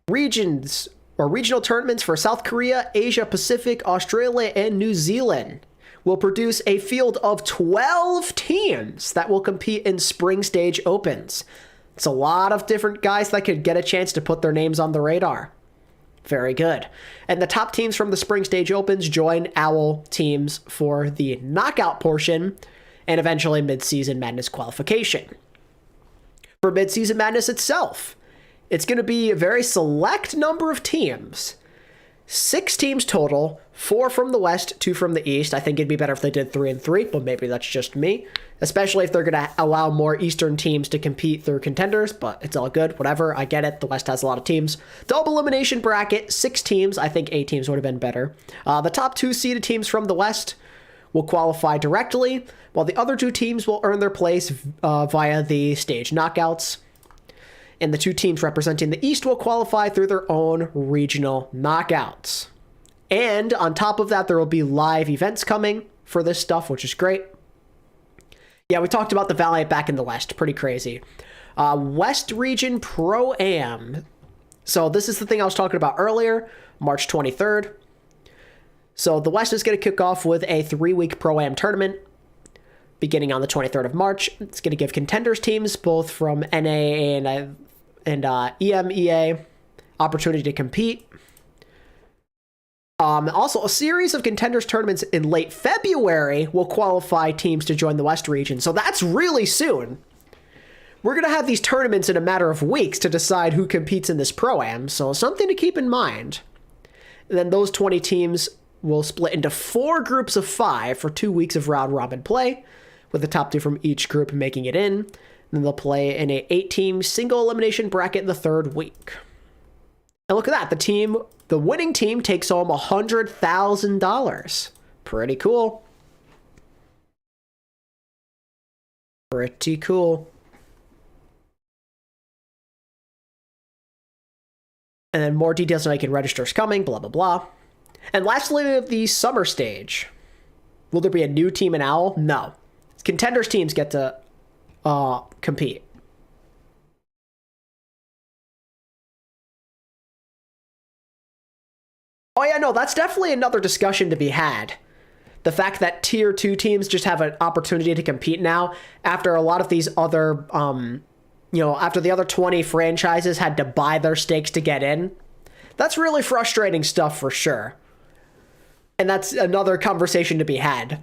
Regional tournaments for South Korea, Asia Pacific, Australia, and New Zealand will produce a field of 12 teams that will compete in spring stage opens. It's a lot of different guys that could get a chance to put their names on the radar. Very good. And the top teams from the spring stage opens join OWL teams for the knockout portion and eventually mid-season madness qualification. For mid-season madness itself, it's going to be a very select number of teams. 6 teams total, 4 from the West, 2 from the East. I think it'd be better if they did 3 and 3, but maybe that's just me. Especially if they're going to allow more Eastern teams to compete through contenders, but it's all good. Whatever, I get it. The West has a lot of teams. Double elimination bracket, 6 teams. I think 8 teams would have been better. The top 2 seeded teams from the West will qualify directly, while the other 2 teams will earn their place via the stage knockouts. And the 2 teams representing the East will qualify through their own regional knockouts. And on top of that, there will be live events coming for this stuff, which is great. Yeah, we talked about the Valiant back in the West. Pretty crazy. West Region Pro-Am. So this is the thing I was talking about earlier, March 23rd. So the West is going to kick off with a 3-week Pro-Am tournament beginning on the 23rd of March. It's going to give contenders teams both from NA and EMEA opportunity to compete. Also, a series of contenders tournaments in late February will qualify teams to join the West region. So that's really soon. we're going to have these tournaments in a matter of weeks to decide who competes in this Pro-Am, so something to keep in mind. And then those 20 teams will split into 4 groups of 5 for 2 weeks of round-robin play, with the top 2 from each group making it in. And then they'll play in a 8-team single-elimination bracket in the 3rd week. And look at that, the winning team takes home $100,000. Pretty cool. Pretty cool. And then more details on how you can register is coming, blah, blah, blah. And lastly, the summer stage. Will there be a new team in OWL? No. Contenders teams get to compete. Oh yeah, no, that's definitely another discussion to be had. The fact that tier 2 teams just have an opportunity to compete now after a lot of these other, after the other 20 franchises had to buy their stakes to get in. That's really frustrating stuff for sure. And that's another conversation to be had.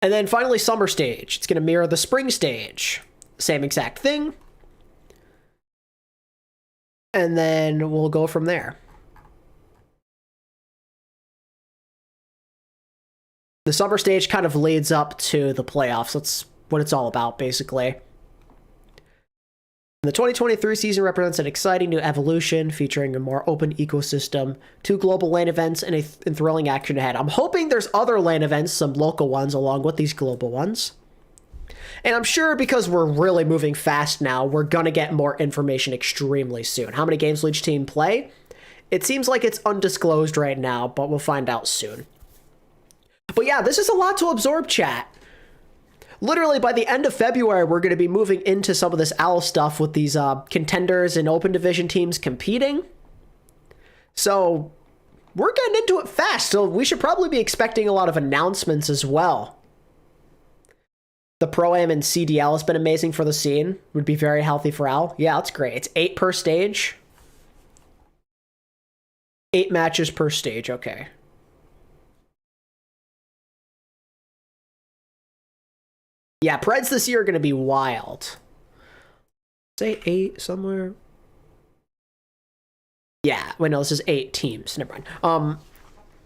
And then finally, summer stage. It's going to mirror the spring stage. Same exact thing. And then we'll go from there. The summer stage kind of leads up to the playoffs. That's what it's all about, basically. The 2023 season represents an exciting new evolution, featuring a more open ecosystem, 2 global LAN events, and thrilling action ahead. I'm hoping there's other LAN events, some local ones, along with these global ones. And I'm sure because we're really moving fast now, we're going to get more information extremely soon. How many games will each team play? It seems like it's undisclosed right now, but we'll find out soon. But yeah, this is a lot to absorb, chat. Literally, by the end of February, we're going to be moving into some of this OWL stuff with these contenders and open division teams competing. So we're getting into it fast, so we should probably be expecting a lot of announcements as well. The Pro-Am and CDL has been amazing for the scene. Would be very healthy for OWL. Yeah, that's great. It's 8 per stage. 8 matches per stage, okay. Yeah, Preds this year are going to be wild. Say 8 somewhere. Yeah, wait, no, this is 8 teams. Never mind.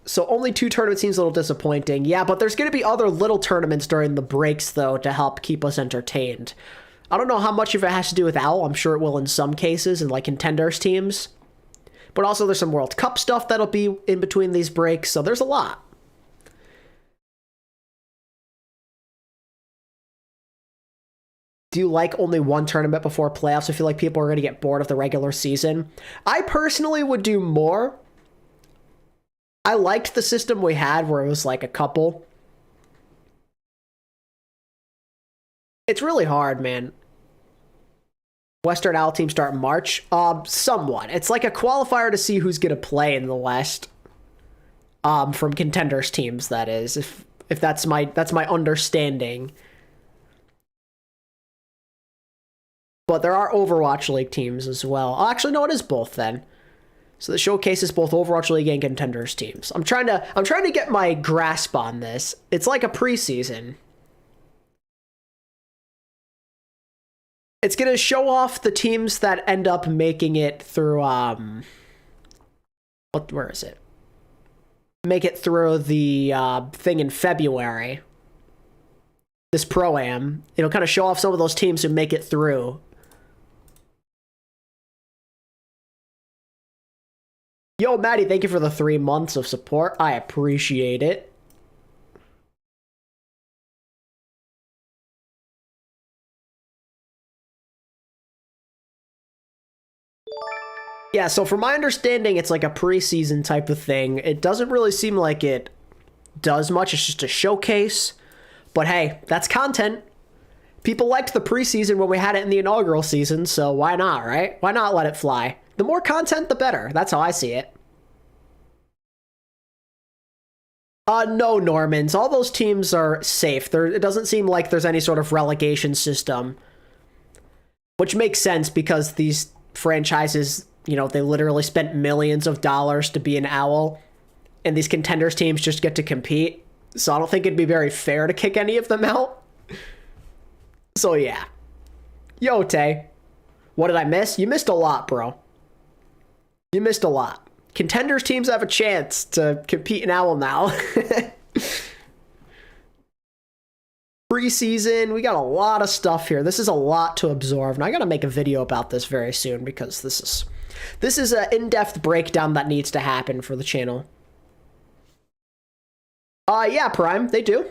So only 2 tournament seems a little disappointing. Yeah, but there's going to be other little tournaments during the breaks, though, to help keep us entertained. I don't know how much of it has to do with OWL. I'm sure it will in some cases, in like contenders teams. But also there's some World Cup stuff that'll be in between these breaks, so there's a lot. Do you like only 1 tournament before playoffs? I feel like people are going to get bored of the regular season. I personally would do more. I liked the system we had where it was like a couple. It's really hard, man. Western OWL teams start in March. Somewhat. It's like a qualifier to see who's going to play in the West. From contenders teams, that is. If that's my understanding. But there are Overwatch League teams as well. Oh, actually, no, it is both then. So the showcase is both Overwatch League and contenders teams. I'm trying to get my grasp on this. It's like a preseason. It's gonna show off the teams that end up making it through where is it? Make it through the thing in February. This Pro-Am. It'll kind of show off some of those teams who make it through. Yo, Maddie, thank you for the 3 months of support. I appreciate it. Yeah, so from my understanding, it's like a preseason type of thing. It doesn't really seem like it does much. It's just a showcase. But hey, that's content. People liked the preseason when we had it in the inaugural season, so why not, right? Why not let it fly? The more content, the better. That's how I see it. No, Normans. All those teams are safe. It doesn't seem like there's any sort of relegation system. Which makes sense because these franchises, they literally spent millions of dollars to be an OWL. And these contenders teams just get to compete. So I don't think it'd be very fair to kick any of them out. So yeah. Yo, Tay. What did I miss? You missed a lot, bro. You missed a lot. Contenders teams have a chance to compete in OWL now. Preseason, we got a lot of stuff here. This is a lot to absorb, and I gotta make a video about this very soon because this is an in-depth breakdown that needs to happen for the channel. Yeah, Prime, they do.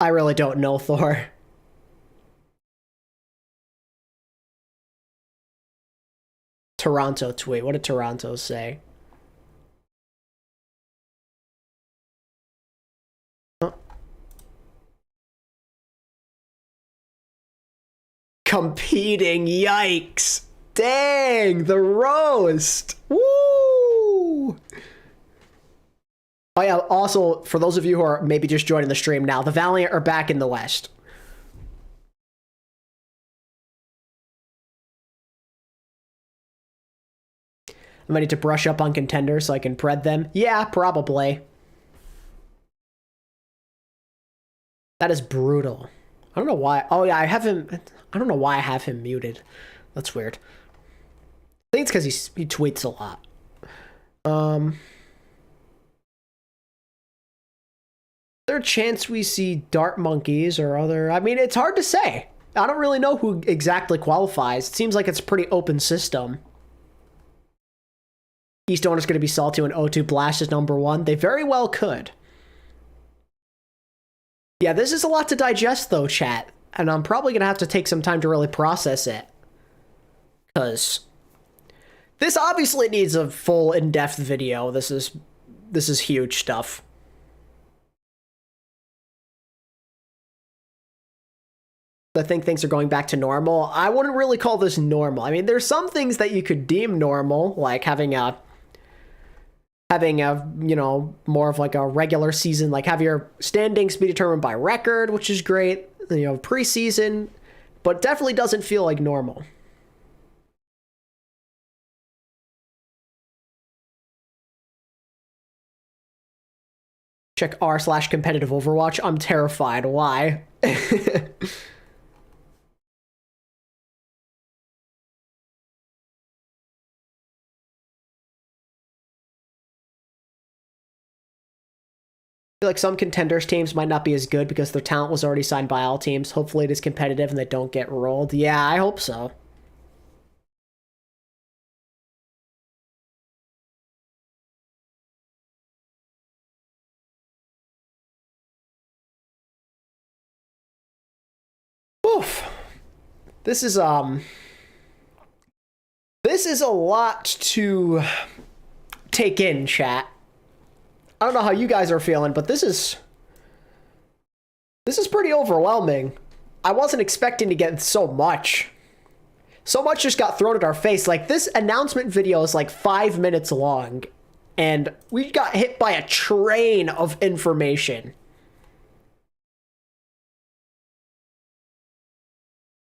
I really don't know, Thor. Toronto tweet. What did Toronto say? Huh? Competing, yikes. Dang, the roast. Woo! Oh yeah, also, for those of you who are maybe just joining the stream now, the Valiant are back in the West. I might need to brush up on contenders so I can pred them. Yeah, probably. That is brutal. I don't know why. Oh yeah, I have him. I don't know why I have him muted. That's weird. I think it's because he tweets a lot. There a chance we see dart monkeys or other? I mean, it's hard to say. I don't really know who exactly qualifies. It seems like it's a pretty open system. East Owner's going to be salty when O2 Blast is #1. They very well could. Yeah, this is a lot to digest, though, chat. And I'm probably going to have to take some time to really process it. Because this obviously needs a full, in-depth video. This is huge stuff. I think things are going back to normal. I wouldn't really call this normal. I mean, there's some things that you could deem normal, like having a, you know, more of like a regular season, like have your standings be determined by record, which is great, you know, preseason, but definitely doesn't feel like normal. Check r/competitive Overwatch. I'm terrified. Why? I feel like some contenders teams might not be as good because their talent was already signed by all teams. Hopefully it is competitive and they don't get rolled. Yeah, I hope so. Oof. This is a lot to take in, chat. I don't know how you guys are feeling, but this is pretty overwhelming. I wasn't expecting to get so much. So much just got thrown at our face. Like, this announcement video is like 5 minutes long, and we got hit by a train of information.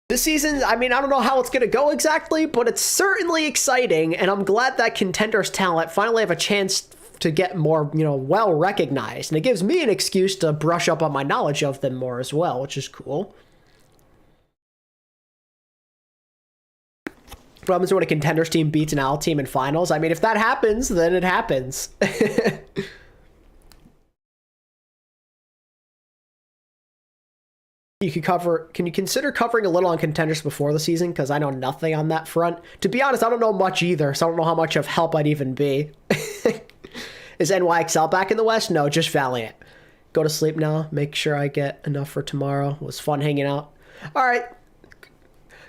This season, I mean, I don't know how it's going to go exactly, but it's certainly exciting, and I'm glad that contenders' talent finally have a chance to get more, you know, well recognized. And it gives me an excuse to brush up on my knowledge of them more as well, which is cool. What happens when a contenders team beats an OWL team in finals? I mean, if that happens, then it happens. Can you consider covering a little on contenders before the season? Because I know nothing on that front. To be honest, I don't know much either, so I don't know how much of help I'd even be. Is NYXL back in the West? No, just Valiant. Go to sleep now. Make sure I get enough for tomorrow. It was fun hanging out. All right.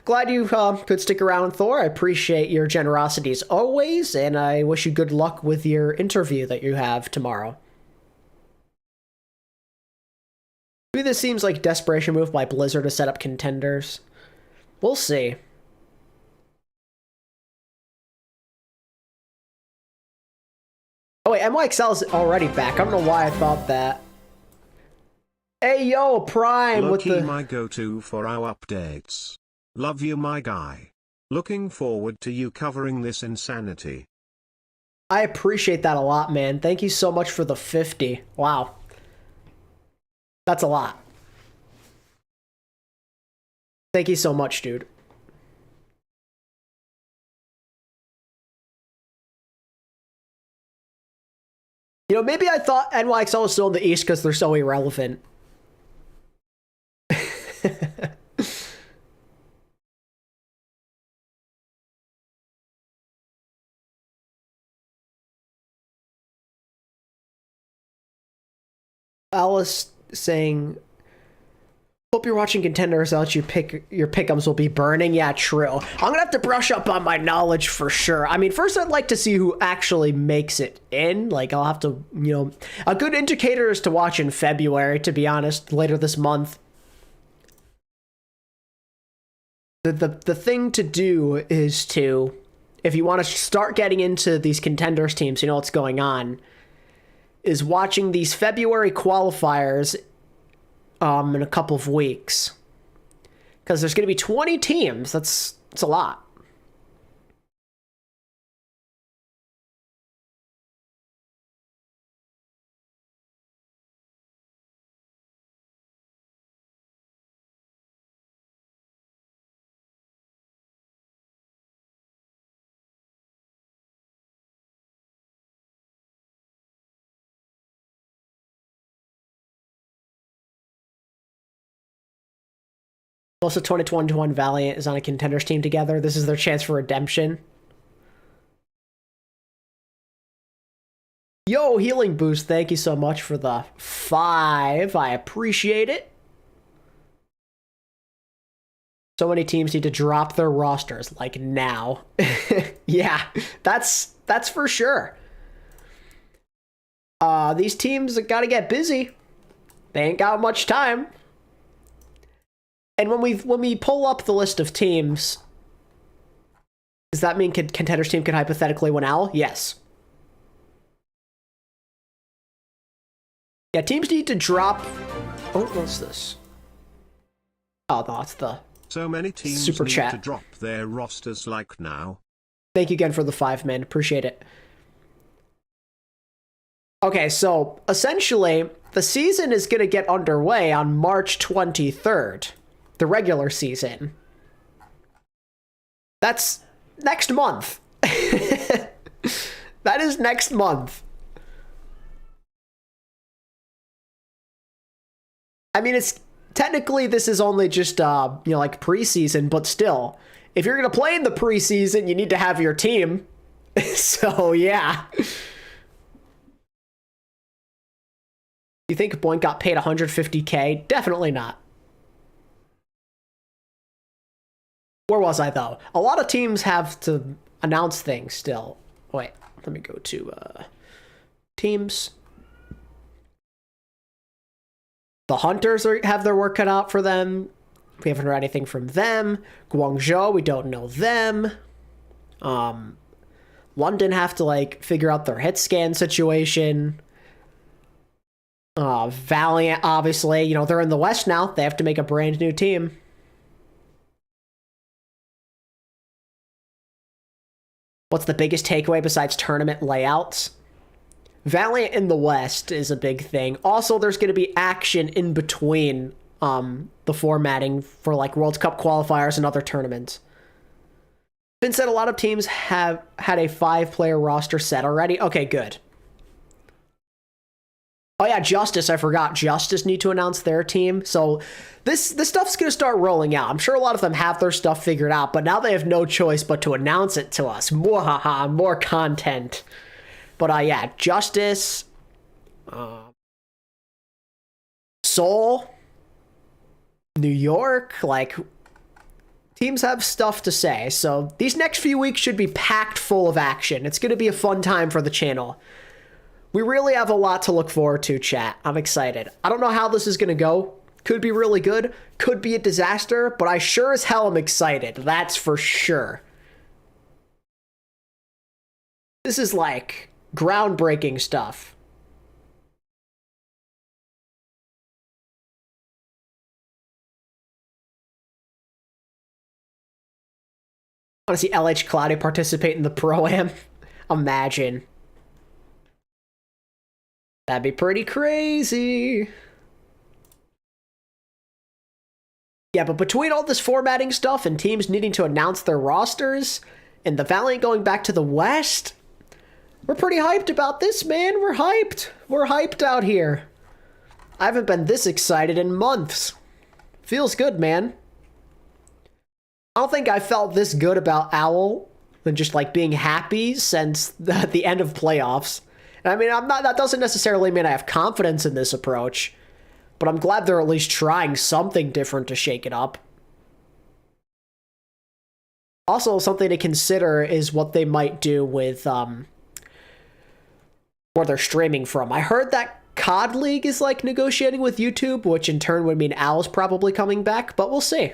Glad you could stick around, Thor. I appreciate your generosity as always, and I wish you good luck with your interview that you have tomorrow. Maybe this seems like a desperation move by Blizzard to set up contenders. We'll see. Oh wait, NYXL is already back. I don't know why I thought that. Hey yo, Prime Lucky with the... my go-to for our updates. Love you my guy. Looking forward to you covering this insanity. I appreciate that a lot, man. Thank you so much for the 50. Wow. That's a lot. Thank you so much, dude. You know, maybe I thought NYXL was still in the East because they're so irrelevant. Alice saying, hope you're watching contenders, else your pick'ems will be burning. Yeah, true. I'm gonna have to brush up on my knowledge for sure. I mean, first I'd like to see who actually makes it in. Like, I'll have to, you know, a good indicator is to watch in February, to be honest, later this month. The thing to do is to, if you want to start getting into these contenders teams, you know what's going on, is watching these February qualifiers in a couple of weeks. Because there's going to be 20 teams. That's a lot. Also, 2021 Valiant is on a contenders team together. This is their chance for redemption. Yo, Healing Boost, thank you so much for the 5. I appreciate it. So many teams need to drop their rosters, like now. Yeah, that's for sure. These teams got to get busy. They ain't got much time. And when we pull up the list of teams, does that mean contenders team could hypothetically win OWL? Yes. Yeah, teams need to drop. Oh, what's this? Oh, no, it's the so many teams super need chat to drop their rosters like now. Thank you again for the 5, man. Appreciate it. Okay, so essentially, the season is going to get underway on March 23rd. The regular season. That's next month. That is next month. I mean, it's technically this is only just like preseason, but still, if you're gonna play in the preseason, you need to have your team. So yeah. You think Boink got paid 150K? Definitely not. Where was I, though? A lot of teams have to announce things still. Wait, let me go to teams. The Hunters have their work cut out for them. We haven't heard anything from them. Guangzhou, we don't know them. London have to, like, figure out their hit scan situation. Valiant, obviously, you know, they're in the West now. They have to make a brand new team. What's the biggest takeaway besides tournament layouts? Valiant in the West is a big thing. Also, there's going to be action in between the formatting for like World Cup qualifiers and other tournaments. Finn said a lot of teams have had a 5-player roster set already. Okay, good. Oh yeah, Justice, I forgot. Justice need to announce their team. So this stuff's going to start rolling out. I'm sure a lot of them have their stuff figured out, but now they have no choice but to announce it to us. Mwahaha, more content. But yeah, Justice, Seoul, New York, like, teams have stuff to say. So these next few weeks should be packed full of action. It's going to be a fun time for the channel. We really have a lot to look forward to, chat. I'm excited. I don't know how this is going to go. Could be really good. Could be a disaster. But I sure as hell am excited. That's for sure. This is like groundbreaking stuff. I want to see LH Cloudy participate in the Pro-Am. Imagine. That'd be pretty crazy. Yeah, but between all this formatting stuff and teams needing to announce their rosters and the Valiant going back to the West, we're pretty hyped about this, man. We're hyped. We're hyped out here. I haven't been this excited in months. Feels good, man. I don't think I felt this good about OWL and just like being happy since the end of playoffs. And I mean, that doesn't necessarily mean I have confidence in this approach, but I'm glad they're at least trying something different to shake it up. Also, something to consider is what they might do with where they're streaming from. I heard that COD League is like negotiating with YouTube, which in turn would mean OWL's probably coming back, but we'll see.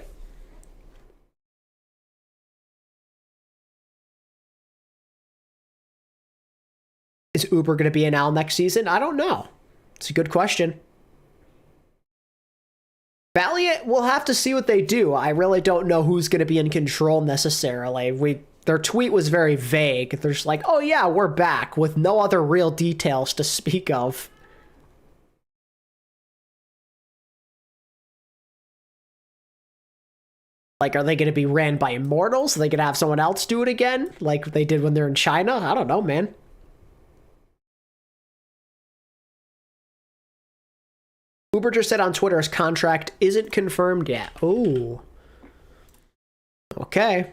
Is Uber going to be an OWL next season? I don't know. It's a good question. Valiant, we'll have to see what they do. I really don't know who's going to be in control necessarily. Their tweet was very vague. They're just like, oh yeah, we're back, with no other real details to speak of. Like, are they going to be ran by Immortals? Are they going to have someone else do it again? Like they did when they're in China? I don't know, man. Uber just said on Twitter his contract isn't confirmed yet. Oh. Okay.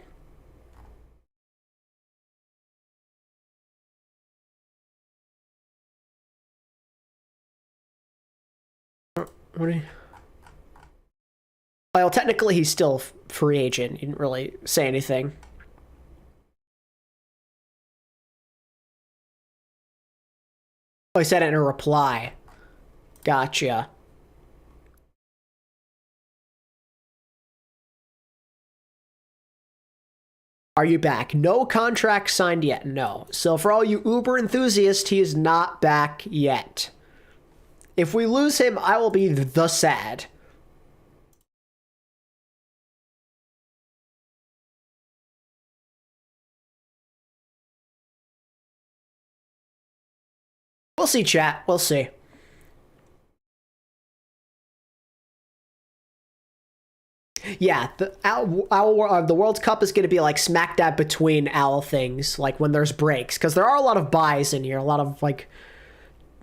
What are you... Well, technically he's still free agent. He didn't really say anything. Oh, he said it in a reply. Gotcha. Are you back? No contract signed yet. No. So for all you Uber enthusiasts, he is not back yet. If we lose him, I will be the sad. We'll see, chat. We'll see. Yeah, the World Cup is going to be like smack dab between OWL things, like when there's breaks, because there are a lot of buys in here. A lot of like,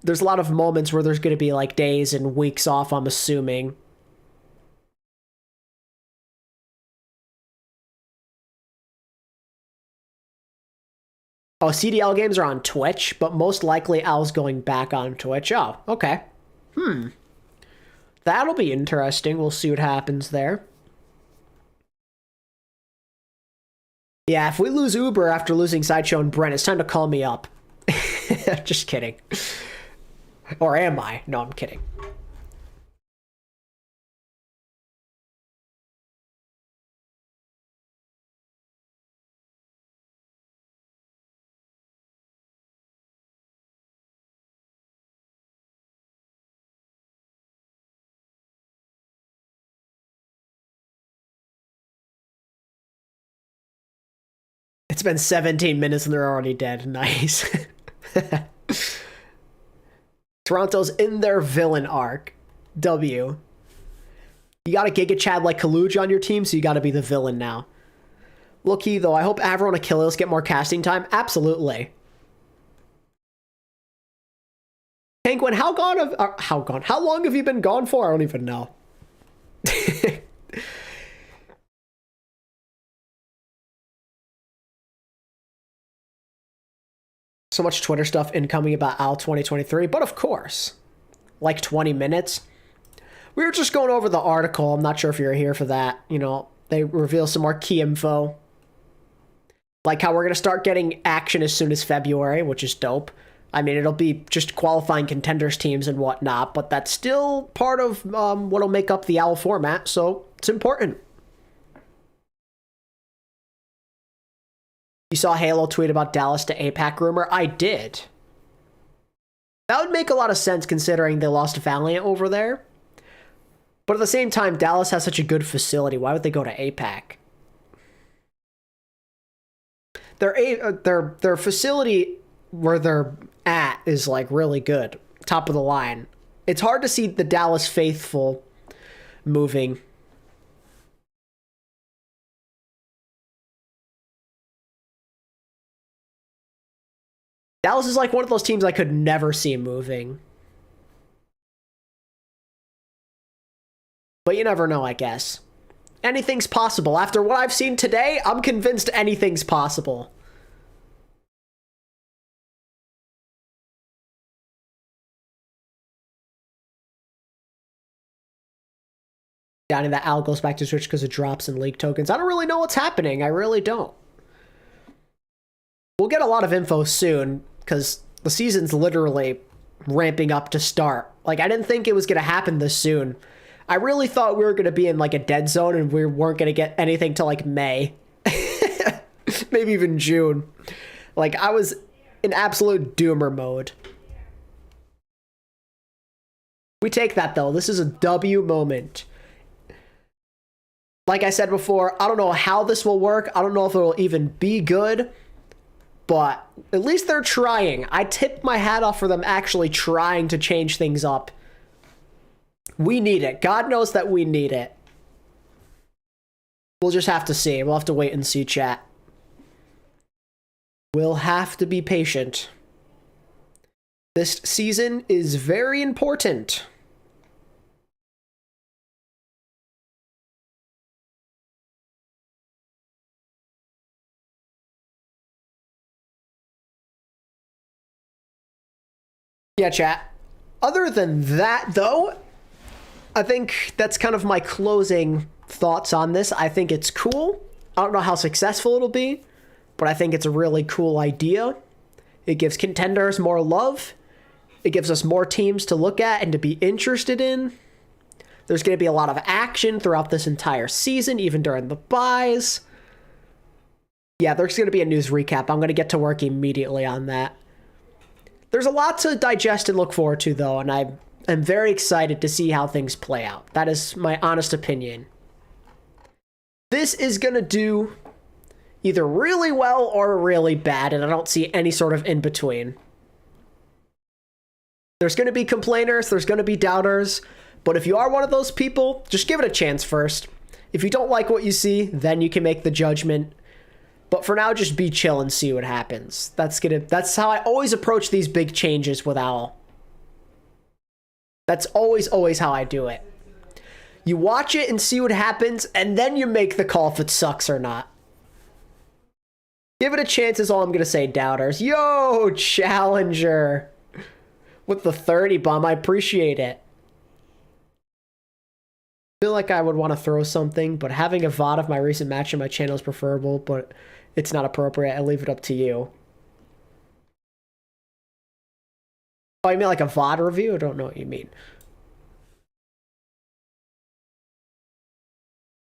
there's a lot of moments where there's going to be like days and weeks off, I'm assuming. Oh, CDL games are on Twitch, but most likely OWL's going back on Twitch. Oh, okay. That'll be interesting. We'll see what happens there. Yeah, if we lose Uber after losing Sideshow and Brent, it's time to call me up. Just kidding. Or am I? No, I'm kidding. It's been 17 minutes and they're already dead. Nice. Toronto's in their villain arc. W. You got a Giga Chad like Kaluja on your team, so you got to be the villain now. Look-y, though, I hope Avril and Achilles get more casting time. Absolutely. Penguin, how long have you been gone for? I don't even know. So much Twitter stuff incoming about OWL 2023, but of course, like 20 minutes. We were just going over the article. I'm not sure if you're here for that. You know, they reveal some more key info. Like how we're going to start getting action as soon as February, which is dope. I mean, it'll be just qualifying contenders teams and whatnot, but that's still part of what'll make up the OWL format, so it's important. You saw Halo tweet about Dallas to APAC rumor? I did. That would make a lot of sense considering they lost Valiant over there. But at the same time, Dallas has such a good facility. Why would they go to APAC? Their facility where they're at is like really good. top of the line. It's hard to see the Dallas faithful moving. Dallas is like one of those teams I could never see moving. But you never know, I guess. Anything's possible. After what I've seen today, I'm convinced anything's possible. Doubting that Al goes back to Switch because of drops in league tokens. I don't really know what's happening. I really don't. We'll get a lot of info soon because the season's literally ramping up to start. Like, I didn't think it was going to happen this soon. I really thought we were going to be in like a dead zone and we weren't going to get anything till like May. Maybe even June. Like, I was in absolute doomer mode. We take that though. This is a W moment. Like I said before, I don't know how this will work. I don't know if it'll even be good. But at least they're trying. I tip my hat off for them actually trying to change things up. We need it. God knows that we need it. We'll just have to see. We'll have to wait and see, chat. We'll have to be patient. This season is very important. Yeah, chat. Other than that, though, I think that's kind of my closing thoughts on this. I think it's cool. I don't know how successful it'll be, but I think it's a really cool idea. It gives contenders more love. It gives us more teams to look at and to be interested in. There's going to be a lot of action throughout this entire season, even during the buys. Yeah, there's going to be a news recap. I'm going to get to work immediately on that. There's a lot to digest and look forward to, though, and I'm very excited to see how things play out. That is my honest opinion. This is going to do either really well or really bad, and I don't see any sort of in-between. There's going to be complainers, there's going to be doubters, but if you are one of those people, just give it a chance first. If you don't like what you see, then you can make the judgment. But for now, just be chill and see what happens. That's how I always approach these big changes with OWL. That's always how I do it. You watch it and see what happens, and then you make the call if it sucks or not. Give it a chance is all I'm going to say, doubters. Yo, Challenger. With the 30 bomb, I appreciate it. I feel like I would want to throw something, but having a VOD of my recent match in my channel is preferable, but it's not appropriate. I leave it up to you. Oh, you mean like a VOD review? I don't know what you mean.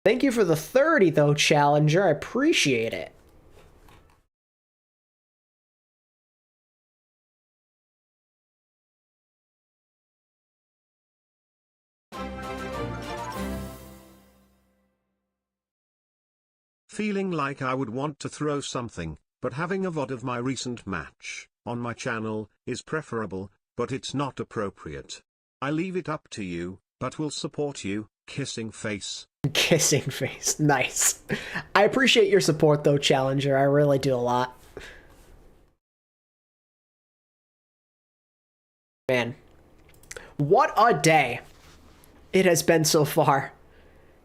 Thank you for the 30, though, Challenger. I appreciate it. Feeling like I would want to throw something, but having a VOD of my recent match on my channel is preferable, but it's not appropriate. I leave it up to you, but will support you. Kissing face. Kissing face. Nice. I appreciate your support, though, Challenger. I really do a lot. Man. What a day it has been so far.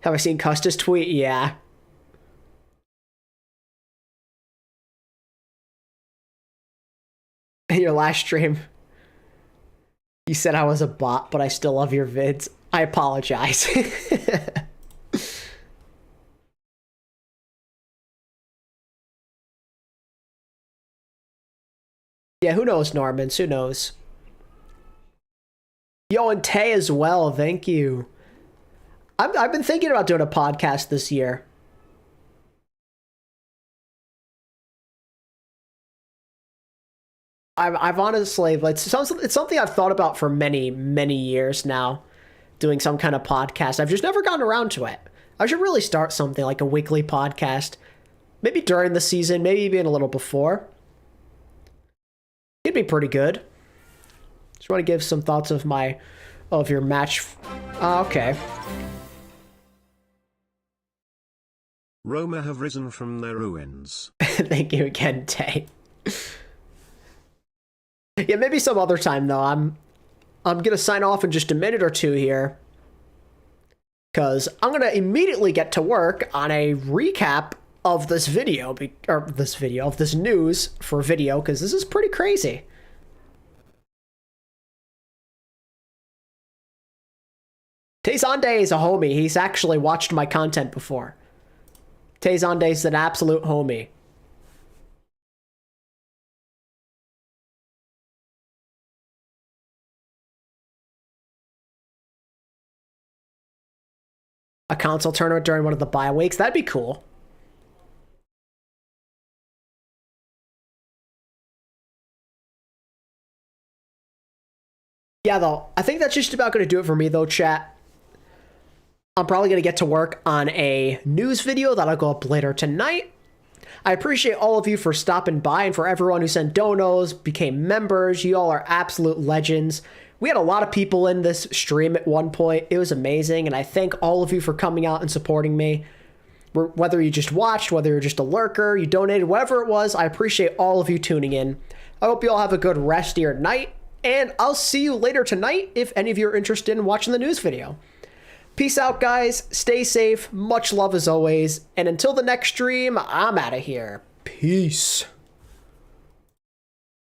Have I seen Custis tweet? Yeah. In your last stream, you said I was a bot, but I still love your vids. I apologize. Yeah, who knows, Normans? Who knows? Yo, and Tay as well. Thank you. I've been thinking about doing a podcast this year. I've honestly, it's something I've thought about for many, many years now, doing some kind of podcast. I've just never gotten around to it. I should really start something like a weekly podcast, maybe during the season, maybe even a little before. It'd be pretty good. Just want to give some thoughts of your match. Okay. Roma have risen from their ruins. Thank you again, Tay. Yeah, maybe some other time though. I'm gonna sign off in just a minute or two here, because I'm gonna immediately get to work on a recap of this video, of this news for video, because this is pretty crazy. Tayzonde is a homie. He's actually watched my content before. Tayzonde is an absolute homie. A console tournament during one of the bye weeks. That'd be cool. Yeah, though, I think that's just about going to do it for me, though, chat. I'm probably going to get to work on a news video that'll go up later tonight. I appreciate all of you for stopping by, and for everyone who sent donos, became members. You all are absolute legends. We had a lot of people in this stream at one point. It was amazing, and I thank all of you for coming out and supporting me. Whether you just watched, whether you're just a lurker, you donated, whatever it was, I appreciate all of you tuning in. I hope you all have a good rest of your night, and I'll see you later tonight if any of you are interested in watching the news video. Peace out, guys. Stay safe. Much love as always. And until the next stream, I'm out of here. Peace.